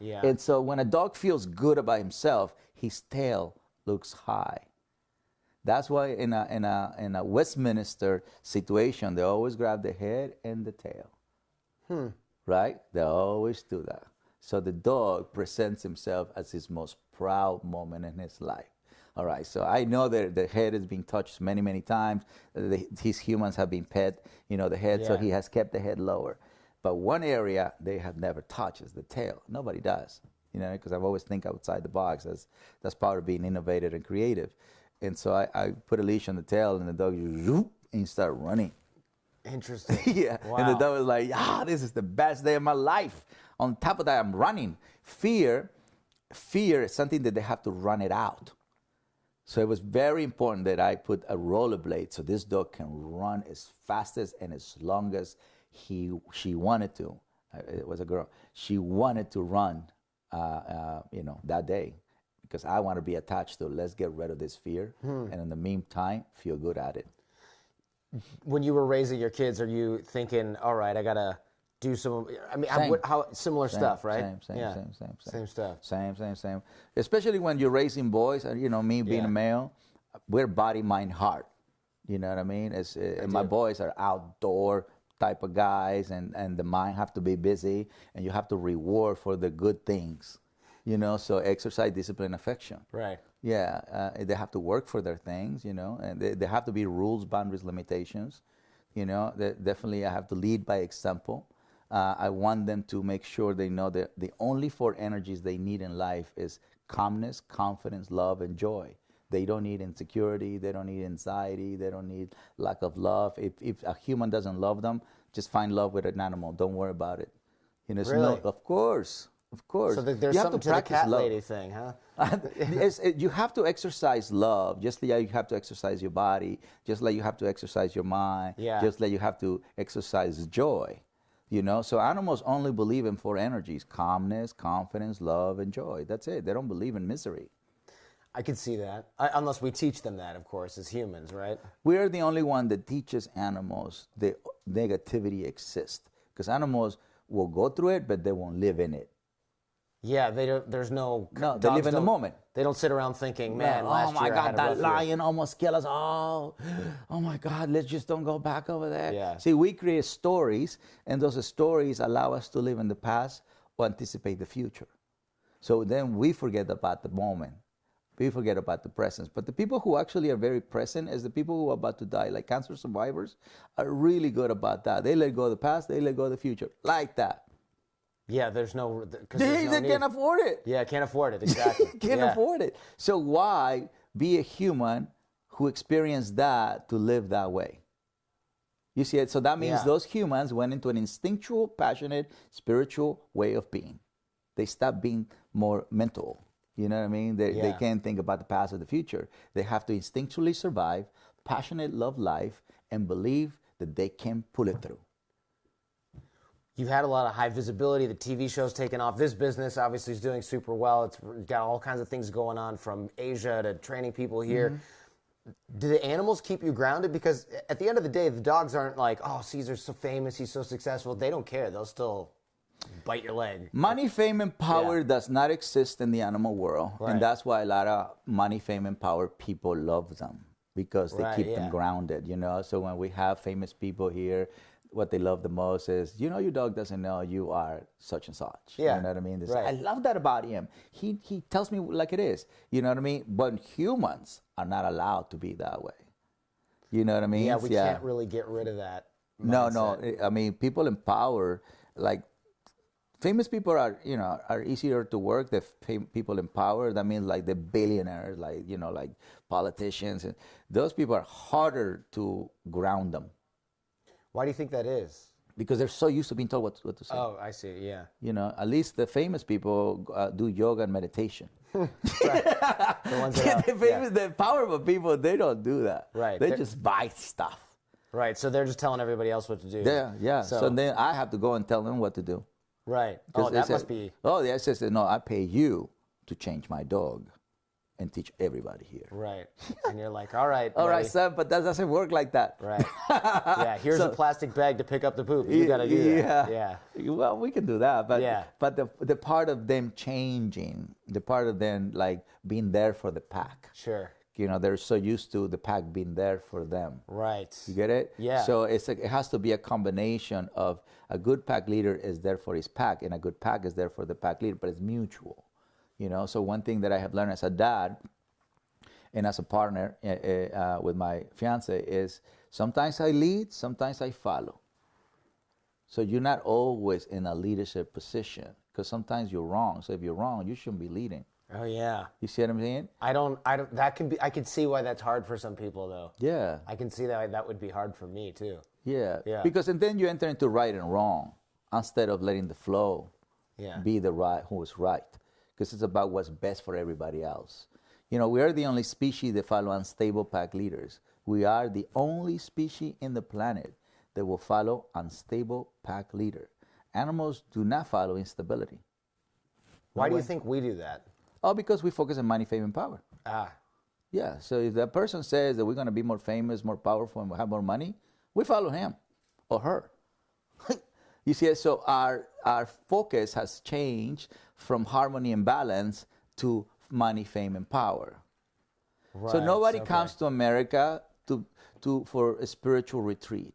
Yeah. And so when a dog feels good about himself, his tail looks high. That's why in a Westminster situation, they always grab the head and the tail. Right? They always do that. So the dog presents himself as his most proud moment in his life. All right, so I know that the head is being touched many, many times. His humans have been pet, the head, so he has kept the head lower. But one area they have never touched is the tail. Nobody does. you know, because I've always think outside the box. That's part of being innovative and creative. And so I put a leash on the tail, and the dog just zoop, and he started running. Interesting. Yeah. Wow. And the dog was like, this is the best day of my life. On top of that, I'm running. Fear is something that they have to run it out. So it was very important that I put a rollerblade so this dog can run as fast as and as long as she wanted to. It was a girl. She wanted to run, that day, because I want to be attached to. Let's get rid of this fear, and in the meantime, feel good at it. When you were raising your kids, are you thinking, all right, I gotta do some? I mean, how similar stuff, right? Same stuff. Same. Especially when you're raising boys, and me being a male, we're body, mind, heart. You know what I mean? And my boys are outdoor type of guys, and the mind have to be busy, and you have to reward for the good things. So exercise, discipline, affection. Right. Yeah, they have to work for their things, and they have to be rules, boundaries, limitations. Definitely I have to lead by example. I want them to make sure they know that the only 4 energies they need in life is calmness, confidence, love, and joy. They don't need insecurity. They don't need anxiety. They don't need lack of love. If a human doesn't love them, just find love with an animal. Don't worry about it. Really? Of course. So there's something to the cat lady thing, huh? You have to exercise love, just like you have to exercise your body, just like you have to exercise your mind, just like you have to exercise joy. So animals only believe in 4 energies: calmness, confidence, love, and joy. That's it. They don't believe in misery. I can see that, unless we teach them that, of course, as humans, right? We're the only one that teaches animals the negativity exists, because animals will go through it, but they won't live in it. Yeah, there's no. No, they live in the moment. They don't sit around thinking, man, last year I had a rough year. Oh my God, that lion almost killed us all. Oh my God, let's just don't go back over there. Yeah. See, we create stories, and those stories allow us to live in the past or anticipate the future. So then we forget about the moment. We forget about the present. But the people who actually are very present is the people who are about to die, like cancer survivors, are really good about that. They let go of the past, they let go of the future, like that. Yeah, there's no... They can't afford it. Yeah, can't afford it, exactly. Can't afford it. So why be a human who experienced that to live that way? You see it? So that means those humans went into an instinctual, passionate, spiritual way of being. They stopped being more mental. You know what I mean? They can't think about the past or the future. They have to instinctually survive, passionate, love life, and believe that they can pull it through. You've had a lot of high visibility. The TV show's taken off. This business obviously is doing super well. It's got all kinds of things going on, from Asia to training people here. Mm-hmm. Do the animals keep you grounded? Because at the end of the day, the dogs aren't like, oh, Cesar's so famous, he's so successful. They don't care. They'll still bite your leg. Money, fame, and power does not exist in the animal world. Right. And that's why a lot of money, fame, and power people love them, because they keep them grounded, So when we have famous people here, what they love the most is, your dog doesn't know you are such and such. Yeah. You know what I mean? Say, I love that about him. He tells me like it is. You know what I mean? But humans are not allowed to be that way. You know what I mean? Yeah, we can't really get rid of that mindset. No. I mean, people in power, like famous people are easier to work. The people in power, that means like the billionaires, like politicians. And those people are harder to ground them. Why do you think that is? Because they're so used to being told what to say. Oh, I see, yeah. At least the famous people do yoga and meditation. Right. The ones that the powerful people, they don't do that. Right. They just buy stuff. Right, so they're just telling everybody else what to do. Yeah. So then I have to go and tell them what to do. Right. Oh, that must be... Oh, yeah, it says, no, I pay you to change my dog and teach everybody here. Right. And you're like, all right, all right, son, but that doesn't work like that. Right. Yeah, here's a plastic bag to pick up the poop. You got to do that. Yeah. Well, we can do that, but the part of them changing, the part of them like being there for the pack. Sure. They're so used to the pack being there for them. Right. You get it? Yeah. So it has to be a combination of a good pack leader is there for his pack, and a good pack is there for the pack leader, but it's mutual. So one thing that I have learned as a dad and as a partner with my fiance is sometimes I lead, sometimes I follow. So you're not always in a leadership position. because sometimes you're wrong. So if you're wrong, you shouldn't be leading. Oh yeah. You see what I'm saying? I don't. That can be. I can see why that's hard for some people, though. Yeah. I can see that would be hard for me too. Yeah. Yeah. Because and then you enter into right and wrong instead of letting the flow be the right who is right. Because it's about what's best for everybody else. You know, we are the only species that follow unstable pack leaders. We are the only species in the planet that will follow unstable pack leader. Animals do not follow instability. Why do you think we do that? Oh, because we focus on money, fame, and power. Ah. Yeah, so if that person says that we're going to be more famous, more powerful, and we'll have more money, we follow him or her. You see, so our focus has changed from harmony and balance to money, fame, and power. Right. So nobody comes to America for a spiritual retreat.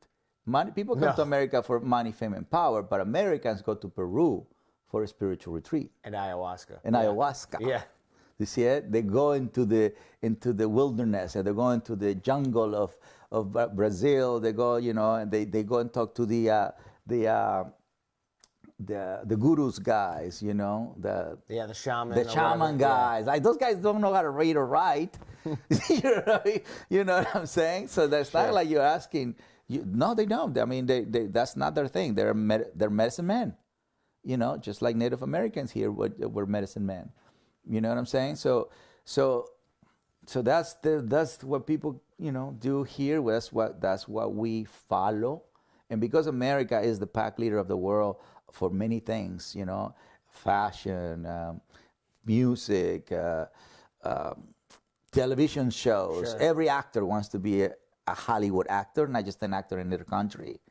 People come to America for money, fame, and power, but Americans go to Peru for a spiritual retreat. And ayahuasca. Ayahuasca. Yeah. You see it? They go into the wilderness, and they go into the jungle of Brazil. They go, and they go and talk to the gurus guys, the shaman. The shaman guys. Like those guys don't know how to read or write. You know what I'm saying? So that's not like you're asking. No, they don't. I mean, they that's not their thing. They're medicine men. Just like Native Americans here were medicine men. You know what I'm saying? So that's what people do here. That's what we follow. And because America is the pack leader of the world for many things, fashion, music, television shows. Sure. Every actor wants to be a Hollywood actor, not just an actor in their country.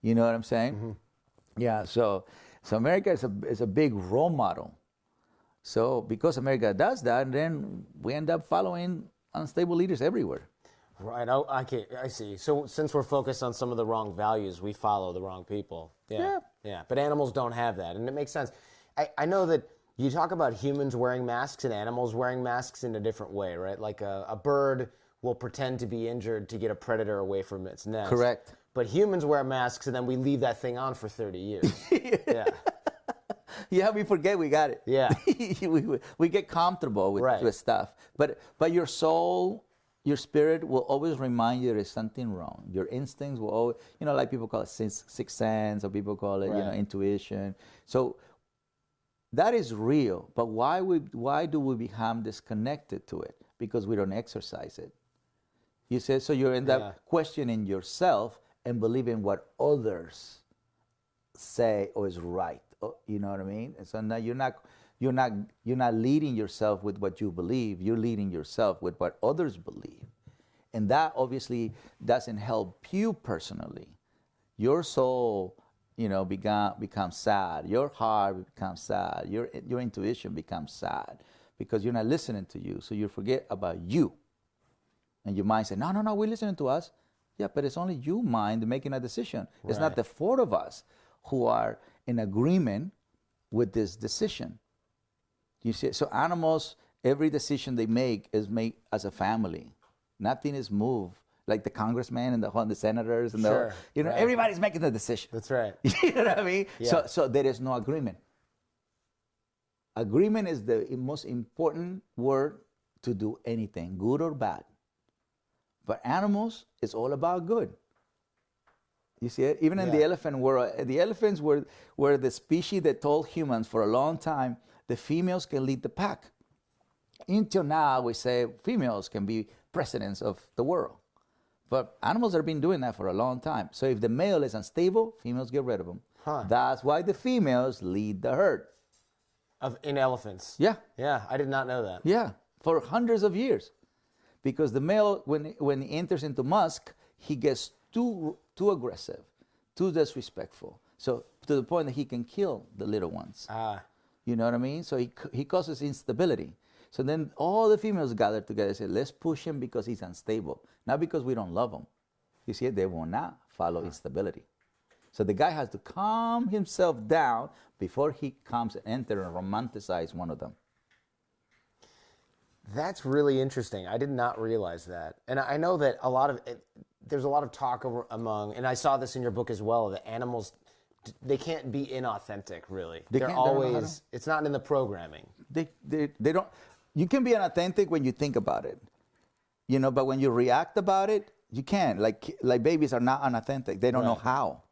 You know what I'm saying? Mm-hmm. Yeah. So America is a big role model. So because America does that, then we end up following unstable leaders everywhere. Right. I see. So since we're focused on some of the wrong values, we follow the wrong people. Yeah. But animals don't have that, and it makes sense. I know that you talk about humans wearing masks and animals wearing masks in a different way, right? Like a bird will pretend to be injured to get a predator away from its nest. Correct. But humans wear masks, and then we leave that thing on for 30 years. Yeah. Yeah, we forget we got it. Yeah. we get comfortable with stuff. But your soul, your spirit will always remind you there's something wrong. Your instincts will always, like people call it sixth sense, or people call it, intuition. So that is real. But why do we become disconnected to it? Because we don't exercise it. You say, so you end up questioning yourself and believing what others say or is right. You know what I mean? And so now you're not leading yourself with what you believe. You're leading yourself with what others believe, and that obviously doesn't help you personally. Your soul, becomes sad. Your heart becomes sad. Your intuition becomes sad because you're not listening to you. So you forget about you, and your mind says, "No, we're listening to us." Yeah, but it's only you, mind, making a decision. Right. It's not the four of us who are in agreement with this decision. You see, so animals, every decision they make is made as a family. Nothing is moved like the congressmen and the senators and everybody's making the decision. That's right. You know what I mean? Yeah. So there is no agreement. Agreement is the most important word to do anything, good or bad. But animals, it's all about good. You see it? Even in the elephant world, the elephants were the species that told humans for a long time the females can lead the pack. Until now, we say females can be presidents of the world. But animals have been doing that for a long time. So if the male is unstable, females get rid of him. Huh. That's why the females lead the herd. In elephants? Yeah. Yeah, I did not know that. Yeah, for hundreds of years. Because the male, when he enters into musk, he gets too aggressive, too disrespectful. So to the point that he can kill the little ones. You know what I mean? So he causes instability. So then all the females gather together and say, let's push him because he's unstable. Not because we don't love him. You see, they will not follow instability. So the guy has to calm himself down before he comes and enter and romanticize one of them. That's really interesting. I did not realize that. And I know that there's a lot of talk among, and I saw this in your book as well, that animals they can't be inauthentic, really. They They're can't- they don't know how always, it's not in the programming. They don't. You can be inauthentic when you think about it, you know. But when you react about it, you can't. Like babies are not unauthentic. They don't know how.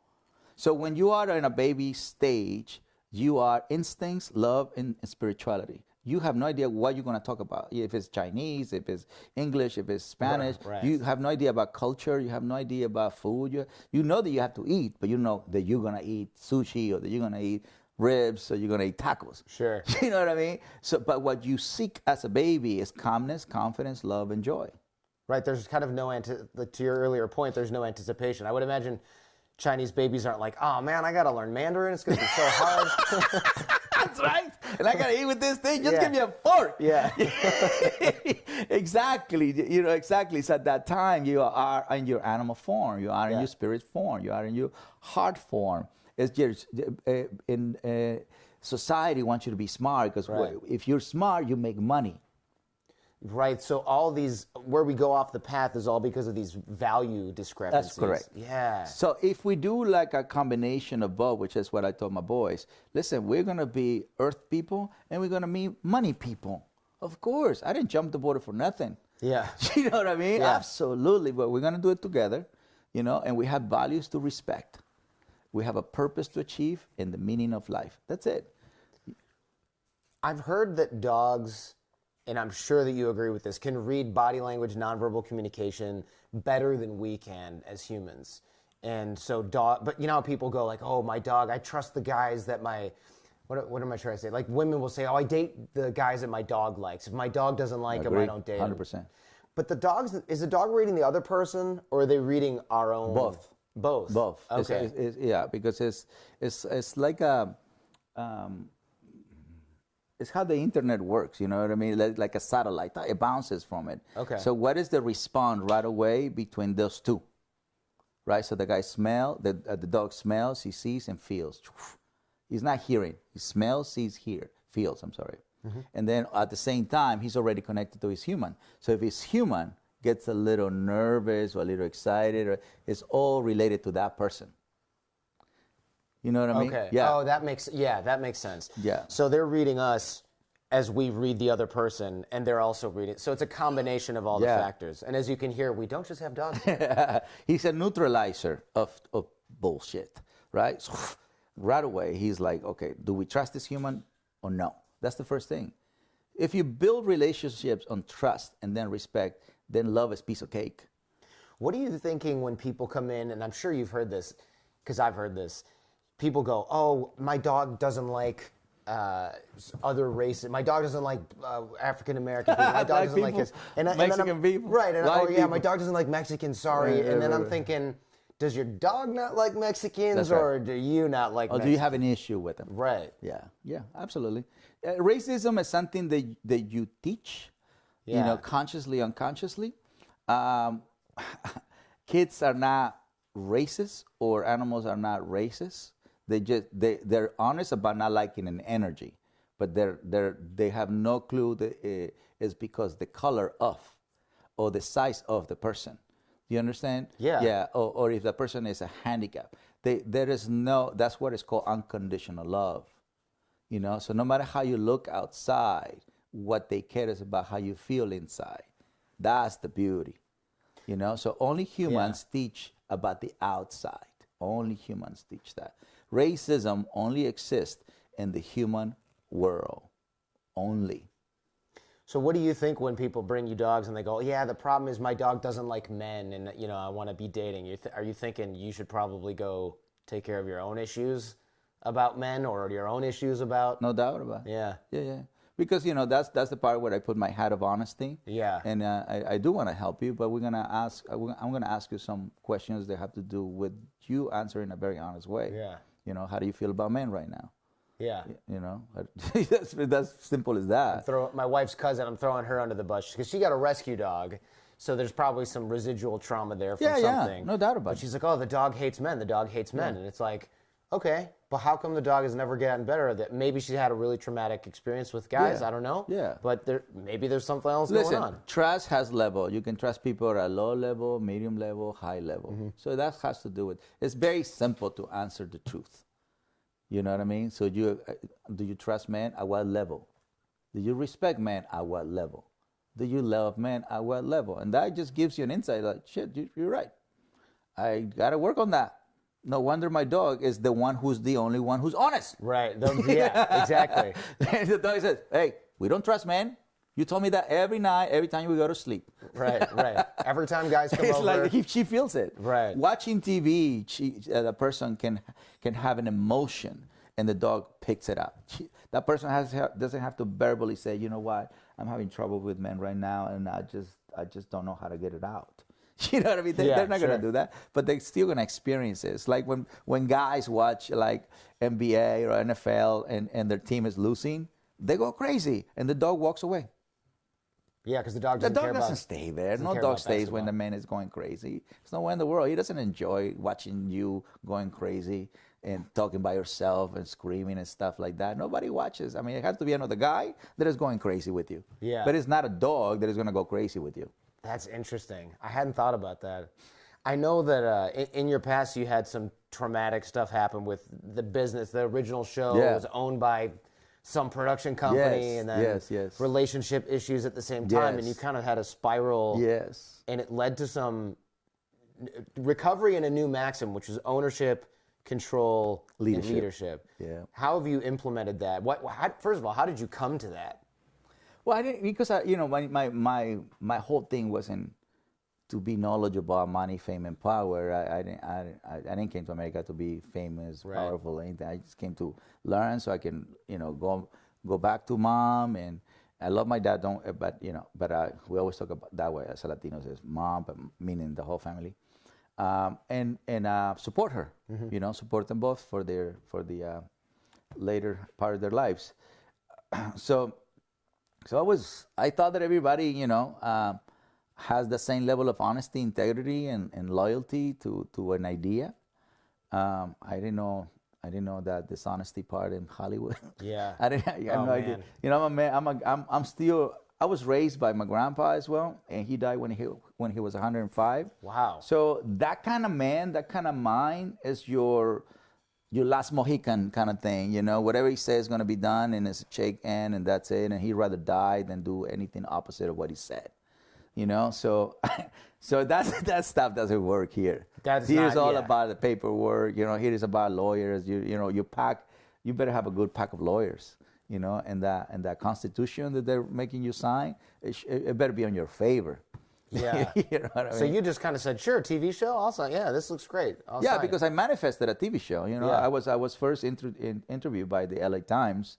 So when you are in a baby stage, you are instincts, love, and spirituality. You have no idea what you're going to talk about. If it's Chinese, if it's English, if it's Spanish, Right. you have no idea about culture. You have no idea about food. You know that you have to eat, but you know that you're going to eat sushi or that you're going to eat ribs or you're going to eat tacos. Sure. You know what I mean? So, but what you seek as a baby is calmness, confidence, love, and joy. Right, there's kind of no, to your earlier point, there's no anticipation. I would imagine Chinese babies aren't like, oh man, I got to learn Mandarin. It's going to be so hard. That's right. And I got to eat with this thing. Just Yeah. give me a fork. Yeah. Exactly. You know, exactly. So at that time, you are in your animal form. You are in Yeah. your spirit form. You are in your heart form. It's just society wants you to be smart because Right. if you're smart, you make money. Right, so all these, where we go off the path is all because of these value discrepancies. That's correct. Yeah. So if we do like a combination of both, which is what I told my boys, listen, we're going to be earth people and we're going to be money people. Of course. I didn't jump the border for nothing. Yeah. You know what I mean? Yeah. Absolutely. But we're going to do it together, you know, and we have values to respect. We have a purpose to achieve and the meaning of life. That's it. I've heard that dogs, and I'm sure that you agree with this, can read body language, nonverbal communication better than we can as humans. And so but you know how people go like, oh, my dog, I trust the guys that what am I trying to say? Like women will say, oh, I date the guys that my dog likes. If my dog doesn't like him, I don't date him. 100%. But is the dog reading the other person or are they reading our own? Both. Both. Both. Okay. Yeah, because it's like a, it's how the internet works, you know what I mean? Like a satellite, it bounces from it. Okay. So what is the response right away between those two? Right, so the guy the dog smells, he sees and feels. He's not hearing, he smells, sees, feels, I'm sorry. Mm-hmm. And then at the same time, he's already connected to his human. So if his human gets a little nervous or a little excited, it's all related to that person. You know what I mean? Okay. Yeah. Oh, that makes sense. Yeah. So they're reading us as we read the other person, and they're also reading. So it's a combination of all the factors. And as you can hear, we don't just have dogs. He's a neutralizer of bullshit, right? So, right away, he's like, okay, do we trust this human or no? That's the first thing. If you build relationships on trust and then respect, then love is piece of cake. What are you thinking when people come in, and I'm sure you've heard this, because I've heard this, people go, oh, my dog doesn't like other races. My dog doesn't like African American people. My dog doesn't like his Mexican people. Right. And White my people. dog doesn't like Mexicans. Sorry. And then I'm thinking, does your dog not like Mexicans, That's right. or do you not like? Or Mexicans? do you have an issue with them? Right. Yeah, absolutely. Racism is something that you teach, you know, consciously, unconsciously. Kids are not racist, or animals are not racist. They're honest about not liking an energy, but they have no clue that it's because the color of, or the size of the person. Do you understand? Yeah. Yeah. Or if the person is a handicap, that's what is called unconditional love. You know, so no matter how you look outside, what they care is about how you feel inside. That's the beauty. You know, so only humans teach about the outside. Only humans teach that. Racism only exists in the human world. Only. So what do you think when people bring you dogs and they go, yeah, the problem is my dog doesn't like men and, you know, I want to be dating. Are you thinking you should probably go take care of your own issues about men, or your own issues about? No doubt about it. Yeah. Yeah. Because, you know, that's the part where I put my hat of honesty. Yeah. And I do want to help you, but I'm going to ask you some questions that have to do with you answering in a very honest way. Yeah. You know, how do you feel about men right now? Yeah. You know, that's simple as that. My wife's cousin, I'm throwing her under the bus because she got a rescue dog. So there's probably some residual trauma there from something. Yeah, no doubt about it. But she's like, oh, the dog hates men. The dog hates men. And it's like, okay, but how come the dog has never gotten better? That maybe she had a really traumatic experience with guys. Yeah. I don't know. Yeah. But maybe there's something else Listen, going on. trust has level. You can trust people at a low level, medium level, high level. So that has to do with, it's very simple to answer the truth. You know what I mean? So do you trust men at what level? Do you respect men at what level? Do you love men at what level? And that just gives you an insight like, shit, you're right. I got to work on that. No wonder my dog is the one who's the only one who's honest. Right. Yeah, exactly. The dog says, hey, we don't trust men. You told me that every night, every time we go to sleep. Right. Every time guys come It's over. like she feels it. Right. Watching TV, the person can have an emotion, and the dog picks it up. That person doesn't have to verbally say, you know what, I'm having trouble with men right now, and I just don't know how to get it out. You know what I mean? They're not going to do that, but they're still going to experience it. It's like when guys watch like NBA or NFL and their team is losing, they go crazy, and the dog walks away. Yeah, because the dog doesn't stay there. No dog stays when the man is going crazy. There's no way in the world. He doesn't enjoy watching you going crazy and talking by yourself and screaming and stuff like that. Nobody watches. I mean, it has to be another guy that is going crazy with you. Yeah. But it's not a dog that is going to go crazy with you. That's interesting. I hadn't thought about that. I know that in your past you had some traumatic stuff happen with the business. The original show was owned by some production company, and then relationship issues at the same time, and you kind of had a spiral. Yes. And it led to some recovery and a new maxim, which is ownership, control, and leadership. Yeah. How have you implemented that? First of all, how did you come to that? Well, I didn't, because my whole thing wasn't to be knowledgeable about money, fame, and power. I didn't came to America to be famous, powerful, anything. I just came to learn so I can go back to mom. And I love my dad, but we always talk about that way as Latinos, as mom, but meaning the whole family, and support her. Support them both for the later part of their lives. So I thought that everybody, has the same level of honesty, integrity, and loyalty to an idea. I didn't know that dishonesty part in Hollywood. Yeah. I had no idea. I was raised by my grandpa as well, and he died when he was 105. Wow. So that kind of man, that kind of mind is your last Mohican kind of thing, whatever he says is going to be done, and it's a shake hand, and that's it, and he'd rather die than do anything opposite of what he said, so that stuff doesn't work here. Here's all about the paperwork, here is about lawyers, you better have a good pack of lawyers, and that constitution that they're making you sign, it better be on your favor. Yeah. You know what I mean? So you just kind of said, sure, TV show? Also, yeah, this looks great. I'll sign because it. I manifested a TV show. I was first interviewed by the LA Times,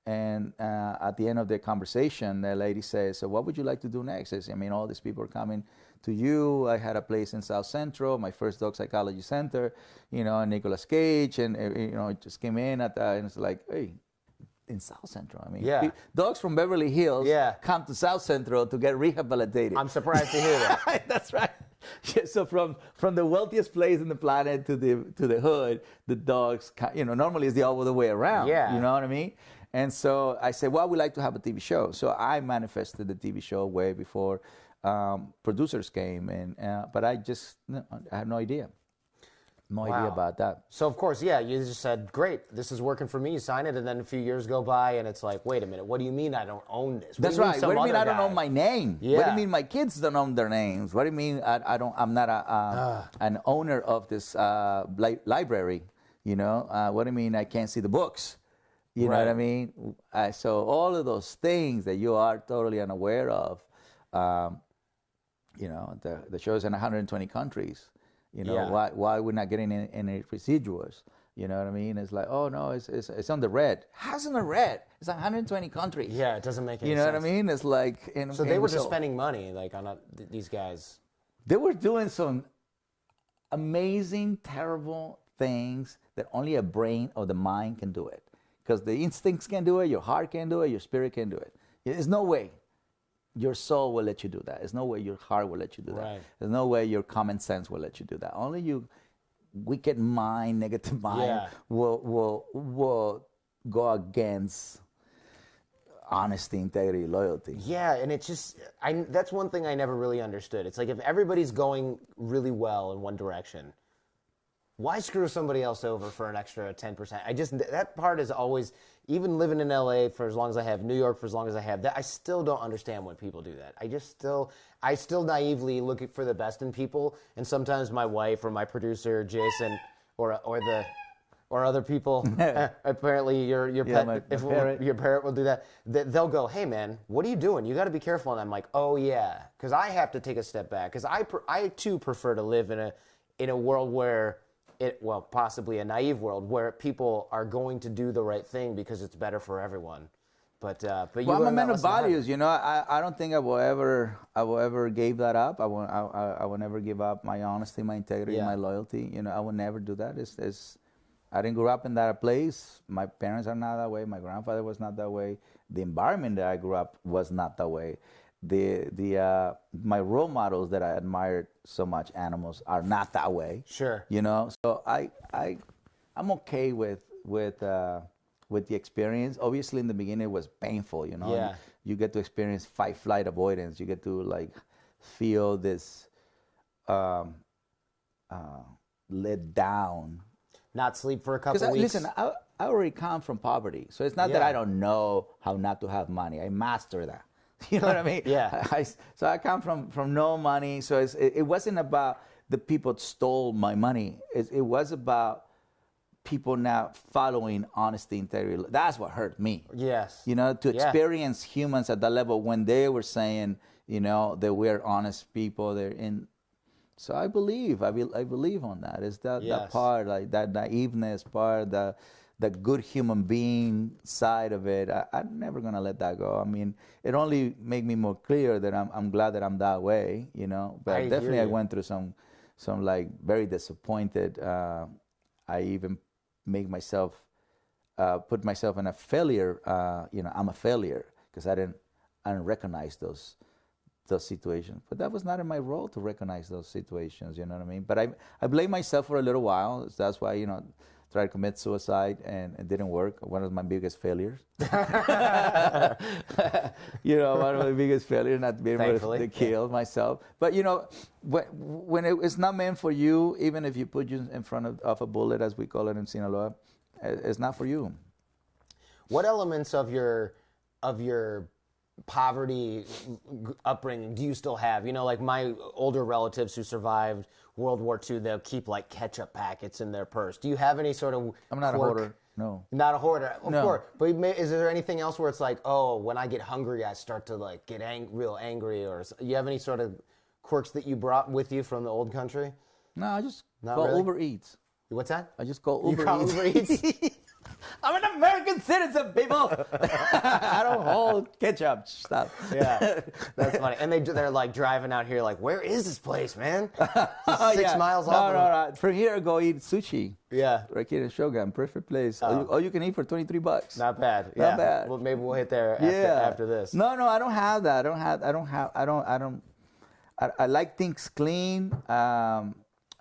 and at the end of the conversation, the lady says, so what would you like to do next? I said, all these people are coming to you. I had a place in South Central, my first dog psychology center, Nicolas Cage, and, it just came in and it's like, hey, in South Central. Dogs from Beverly Hills come to South Central to get rehabilitated. I'm surprised to hear that. That's right. So from the wealthiest place in the planet to the hood, the dogs, normally it's the other way around. Yeah. You know what I mean? And so I said, well, we'd like to have a TV show. So I manifested the TV show way before producers came, but I had no idea. No idea about that. So, of course, you just said, great, this is working for me, you sign it, and then a few years go by, and it's like, wait a minute, what do you mean I don't own this? That's right. What do you mean I don't own my name? Yeah. What do you mean my kids don't own their names? What do you mean I'm not an owner of this library? What do you mean I can't see the books? You know what I mean? So all of those things that you are totally unaware of, the show is in 120 countries. Why we're not getting any residuals? You know what I mean? It's like, oh no, it's on the red. How's on the red? It's 120 countries. Yeah, it doesn't make any sense. You know what I mean? It's like, so they were just spending money, like on these guys. They were doing some amazing, terrible things that only a brain or the mind can do it. Because the instincts can do it, your heart can do it, your spirit can do it. There's no way your soul will let you do that. There's no way your heart will let you do that. Right. There's no way your common sense will let you do that. Only your wicked mind, negative mind will go against honesty, integrity, loyalty. Yeah, and it's just, that's one thing I never really understood. It's like if everybody's going really well in one direction, Why screw somebody else over for an extra 10%? That part is always, even living in LA for as long as I have, New York for as long as I have, that I still don't understand when people do that. I still naively look for the best in people, and sometimes my wife or my producer, Jason, or other people, apparently your parent will do that, they'll go, hey man, what are you doing? You got to be careful. And I'm like, oh yeah, because I have to take a step back, because I too prefer to live in a world where, possibly a naive world where people are going to do the right thing because it's better for everyone. But you I'm a learn man that of lesson hard. values. You know, I don't think I will ever give that up. I will never give up my honesty, my integrity, Yeah. my loyalty. You know, I will never do that. I didn't grow up in that place. My parents are not that way. My grandfather was not that way. The environment that I grew up was not that way. My role models that I admired so much, animals, are not that way. Sure. You know, so I'm okay with the experience. Obviously, in the beginning, it was painful. You know, Yeah. you get to experience fight, flight, avoidance. You get to like feel this let down. Not sleep for a couple weeks. Listen, I already come from poverty, so it's not that Yeah. I don't know how not to have money. I master that. You know what I mean? Yeah. So I come from no money. So it wasn't about the people stole my money. It was about people not following honesty, integrity. That's what hurt me. Yes. You know, to Yeah. experience humans at that level when they were saying, you know, that we're honest people. They're in. So I believe on that. It's that Yes. part, like that naiveness part, the good human being side of it. I'm never gonna let that go. I mean, it only made me more clear that I'm glad that I'm that way, you know. But I hear definitely, I you. went through some like very disappointed. I even make myself put myself in a failure. You know, I'm a failure because I didn't recognize those situations. But that was not in my role to recognize those situations, you know what I mean? But I blame myself for a little while. That's why, you know, tried to commit suicide and it didn't work. One of my biggest failures. You know, one of my biggest failures, not being able to kill myself. But, you know, when it's not meant for you, even if you put you in front of a bullet, as we call it in Sinaloa, it's not for you. What elements of your poverty upbringing do you still have? You know, like my older relatives who survived World War II, they'll keep like ketchup packets in their purse. Do you have any sort of I'm not quirk? a hoarder. No. Not a hoarder, of No. course. But is there anything else where it's like, oh, when I get hungry, I start to like get real angry, or you have any sort of quirks that you brought with you from the old country? No, I just Not call really? Uber Eats. What's that? I just call You Uber call Eats. Uber Eats? I'm an American citizen, people. I don't hold ketchup stuff. Yeah, that's funny. And they're like driving out here, like, where is this place, man? It's 6 miles off. No. From here, go eat sushi. Yeah, Right here in Shogun, perfect place. All you can eat for $23. not bad. Not Yeah. bad. Well, maybe we'll hit there after this. No, I don't have that. I like things clean.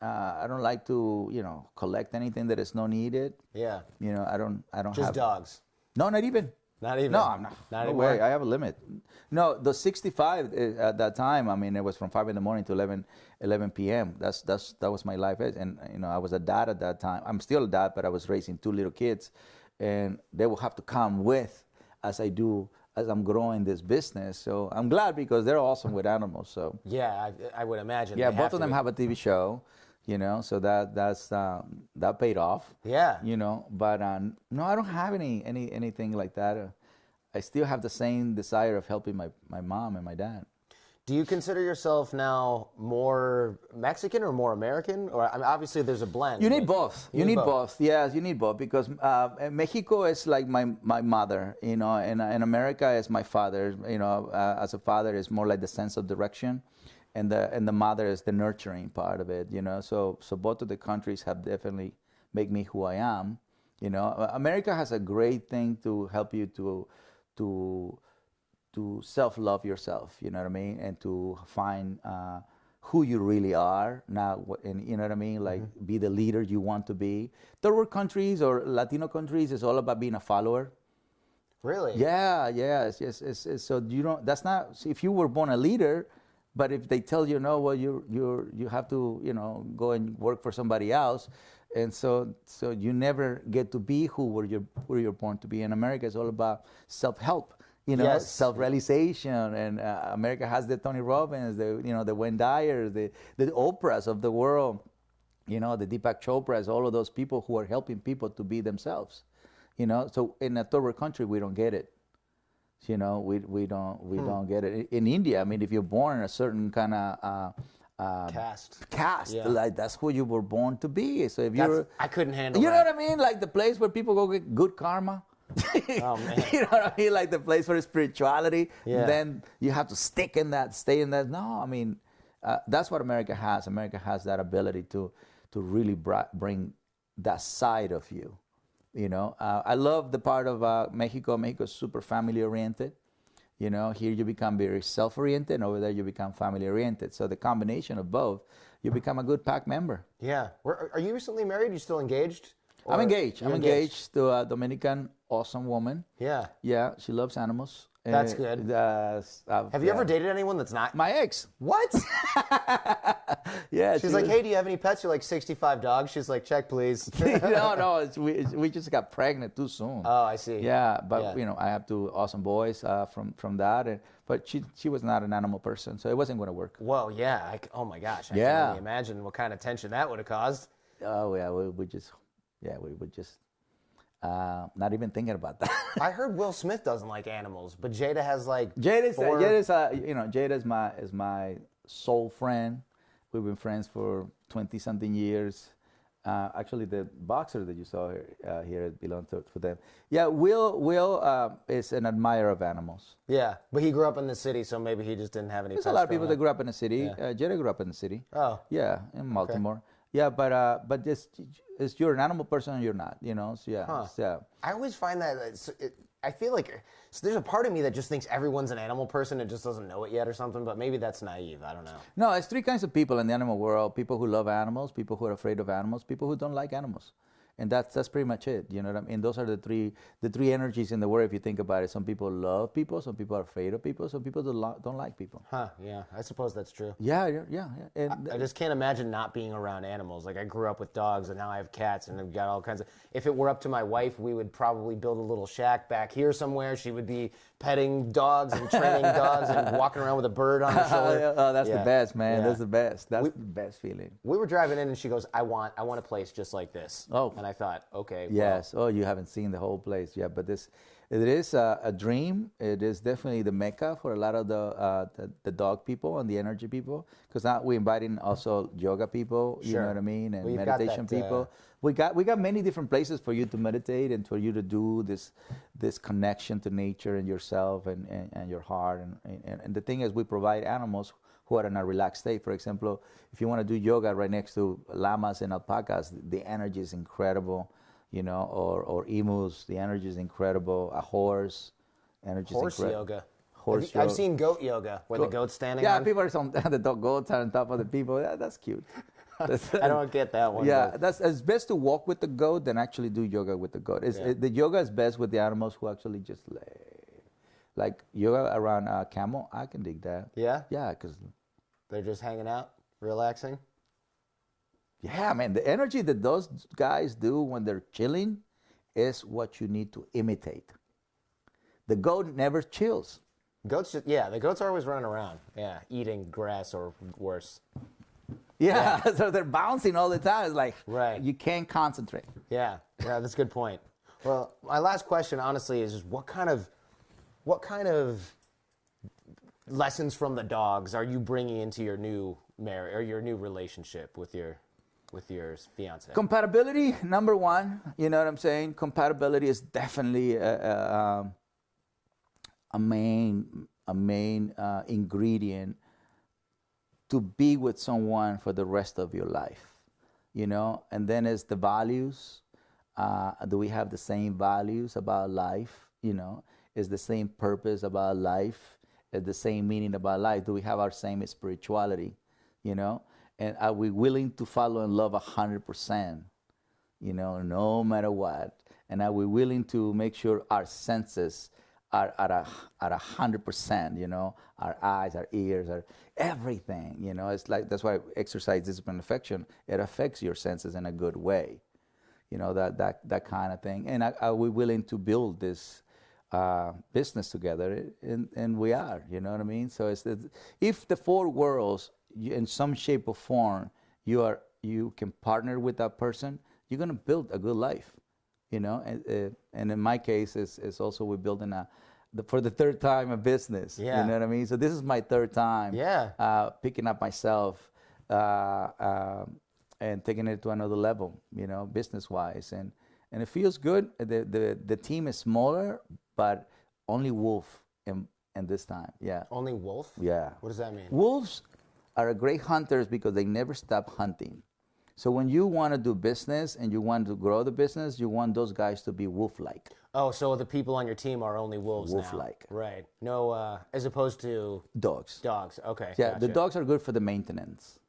I don't like to, you know, collect anything that is not needed. Yeah. You know, I don't Just have dogs. No, not even. Not even. No, I'm not. Not No anymore. way. I have a limit. No, the 65 at that time. I mean, it was from 5 in the morning to 11 p.m. That was my life. And you know, I was a dad at that time. I'm still a dad, but I was raising 2 little kids, and they will have to come with as I'm growing this business. So I'm glad because they're awesome with animals. So Yeah, I would imagine. yeah, they both to of them be. have a TV show. You know, so that paid off. Yeah. You know, but no, I don't have anything like that. I still have the same desire of helping my mom and my dad. Do you consider yourself now more Mexican or more American? Or I mean, obviously there's a blend. You need but- both. You need both. Yes, you need both because Mexico is like my mother, you know, and America is my father. You know, as a father, is more like the sense of direction, and the mother is the nurturing part of it. You know, so both of the countries have definitely made me who I am. You know, America has a great thing to help you to self-love yourself, you know what I mean, and to find who you really are now, and you know what I mean, like be the leader you want to be. Third world countries or Latino countries is all about being a follower. Really? Yeah, yes. So you don't. That's not. If you were born a leader, but if they tell you no, well, you have to, you know, go and work for somebody else. And so you never get to be who you're born to be. In America, it's all about self-help, Yes. self-realization. And America has the Tony Robbins, the Wayne Dyers, the Oprahs of the world, the Deepak Chopras, all of those people who are helping people to be themselves. So in a third world country, we don't get it. We don't get it. In India, I mean, if you're born in a certain kind of Caste. yeah. Like that's who you were born to be. So if you're, I couldn't handle you that. know what I mean? Like the place where people go get good karma. Oh man. You know what I mean? Like the place for spirituality. Yeah. Then you have to stick in that, stay in that. No, I mean, that's what America has. America has that ability to really bring that side of you. I love the part of Mexico. Mexico is super family oriented. Here you become very self-oriented, and over there you become family-oriented. So the combination of both, you become a good pack member. Yeah. Are you recently married? You still engaged? I'm engaged. You're I'm engaged to a Dominican awesome woman. Yeah. Yeah, she loves animals. That's good. Have you ever dated anyone that's not? My ex. What? Yeah. She's like, hey, do you have any pets? You're like, 65 dogs. She's like, check, please. No, we just got pregnant too soon. Oh, I see. Yeah, but I have two awesome boys from that, but she was not an animal person, so it wasn't going to work. Whoa, yeah. Oh my gosh. I can only imagine what kind of tension that would have caused. Oh yeah, we would just not even thinking about that. I heard Will Smith doesn't like animals, but Jada has like Jada's four... is my soul friend. We've been friends for 20-something years. Actually, the boxer that you saw here belonged to them. Yeah, Will is an admirer of animals. Yeah, but he grew up in the city, so maybe he just didn't have any. There's a lot of people that grew up in the city. Yeah. Jada grew up in the city. Oh. Yeah, in Baltimore. Okay. Yeah, but just you're an animal person, or you're not. So yeah. Huh. So, I always find that I feel like there's a part of me that just thinks everyone's an animal person and just doesn't know it yet or something. But maybe that's naive. I don't know. No, it's three kinds of people in the animal world: people who love animals, people who are afraid of animals, people who don't like animals. And that's pretty much it. You know what I mean? Those are the three energies in the world. If you think about it, some people love people, some people are afraid of people, some people don't like people. Huh? Yeah, I suppose that's true. Yeah. And I just can't imagine not being around animals. Like I grew up with dogs, and now I have cats, and I've got all kinds of. If it were up to my wife, we would probably build a little shack back here somewhere. She would be petting dogs and training dogs and walking around with a bird on her shoulder. Oh, that's the best, man. Yeah. That's the best. That's the best feeling. We were driving in, and she goes, "I want a place just like this." Oh. And I thought, okay. Yes. Well. Oh, you haven't seen the whole place yet, but it is a dream. It is definitely the mecca for a lot of the dog people and the energy people. Because now we're inviting also yoga people. Sure. You know what I mean, and We've meditation got that, people. We got many different places for you to meditate and for you to do this connection to nature and yourself and your heart. And the thing is, we provide animals who are in a relaxed state. For example, if you want to do yoga right next to llamas and alpacas, the energy is incredible. Or emus, the energy is incredible. A horse, energy is incredible. Yoga. Horse yoga. I've seen goat yoga, where the goat's standing Yeah, on. people are the goats are on top of the people. Yeah, that's cute. I don't get that one. Yeah, it's best to walk with the goat than actually do yoga with the goat. The yoga is best with the animals who actually just lay. Like yoga around camel, I can dig that. Yeah? Yeah, because they're just hanging out, relaxing. Yeah, man, the energy that those guys do when they're chilling is what you need to imitate. The goat never chills. The goats are always running around. Yeah, eating grass or worse. Yeah, so they're bouncing all the time. It's like, right. You can't concentrate. Yeah, that's a good point. Well, my last question, honestly, is just what kind of lessons from the dogs are you bringing into your new marriage or your new relationship with your fiance? Compatibility, number one. You know what I'm saying? Compatibility is definitely a main ingredient to be with someone for the rest of your life. And then it's the values. Do we have the same values about life? Is the same purpose about life? Is the same meaning about life? Do we have our same spirituality? And are we willing to follow and love 100%, no matter what? And are we willing to make sure our senses are at 100%, our eyes, our ears, our everything, it's like, that's why exercise, discipline, affection, it affects your senses in a good way. you know, that kind of thing. And are we willing to build this business together? And we are, you know what I mean? So if the four worlds, in some shape or form, you can partner with that person, you're going to build a good life, you know. And in my case, it's also we're building for the third time a business. Yeah. You know what I mean? So this is my third time. Yeah. Picking up myself and taking it to another level, you know, business-wise, and it feels good. The team is smaller, but only wolf in this time. Yeah. Only wolf? Yeah. What does that mean? Wolves are great hunters because they never stop hunting. So when you want to do business and you want to grow the business, you want those guys to be wolf-like. Oh, so the people on your team are only wolves now. Wolf-like. Right. No, as opposed to dogs. Dogs. Okay. Yeah, gotcha. the dogs are good for the maintenance.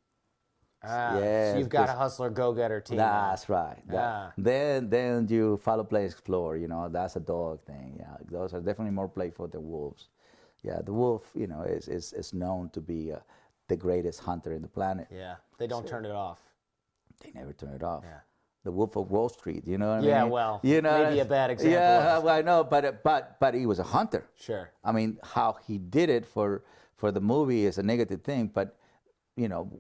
Yeah. So you've got a hustler, go-getter team. That's right. Ah. Then you follow, play, explore. You know, that's a dog thing. Yeah, those are definitely more playful than wolves. Yeah, the wolf, you know, is known to be the greatest hunter in the planet. Yeah. They don't turn it off. They never turn it off. Yeah. The Wolf of Wall Street, you know what I mean? Yeah, well, you know, maybe a bad example. Yeah, well, I know, but he was a hunter. Sure. I mean, how he did it for the movie is a negative thing, but you know,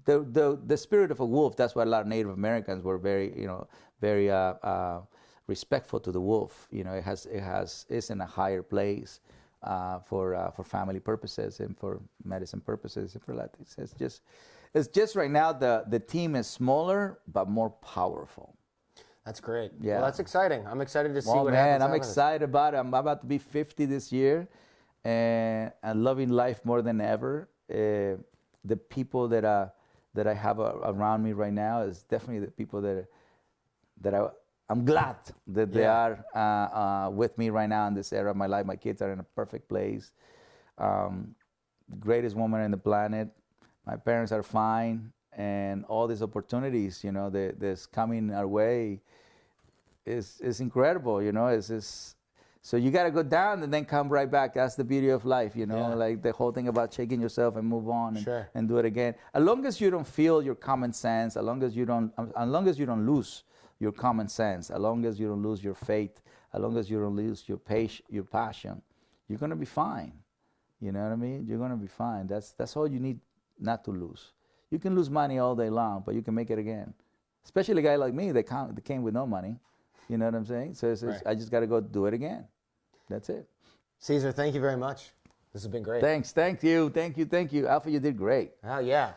the spirit of a wolf. That's why a lot of Native Americans were very respectful to the wolf. You know, it's in a higher place for family purposes and for medicine purposes and for that. It's just right now the team is smaller but more powerful. That's great. Yeah. Well, that's exciting. I'm excited to see Well, what man, happens. I'm excited about it. I'm about to be 50 this year, and I'm loving life more than ever. The people that I have around me right now is definitely the people that I'm glad that they are with me right now in this era of my life. My kids are in a perfect place. Greatest woman on the planet. My parents are fine, and all these opportunities, you know, that's coming our way is incredible. You know, so you got to go down and then come right back. That's the beauty of life, you know, Yeah. like the whole thing about shaking yourself and move on Sure. and do it again. As long as you don't feel your common sense, as long as you don't lose your common sense, as long as you don't lose your faith, as long as you don't lose your passion, you're gonna be fine. You know what I mean? You're gonna be fine. That's all you need not to lose. You can lose money all day long, but you can make it again. Especially a guy like me that came with no money. You know what I'm saying? So Right. I just got to go do it again. That's it. Cesar, thank you very much. This has been great. Thanks. Thank you. Alpha, you did great. Oh, yeah.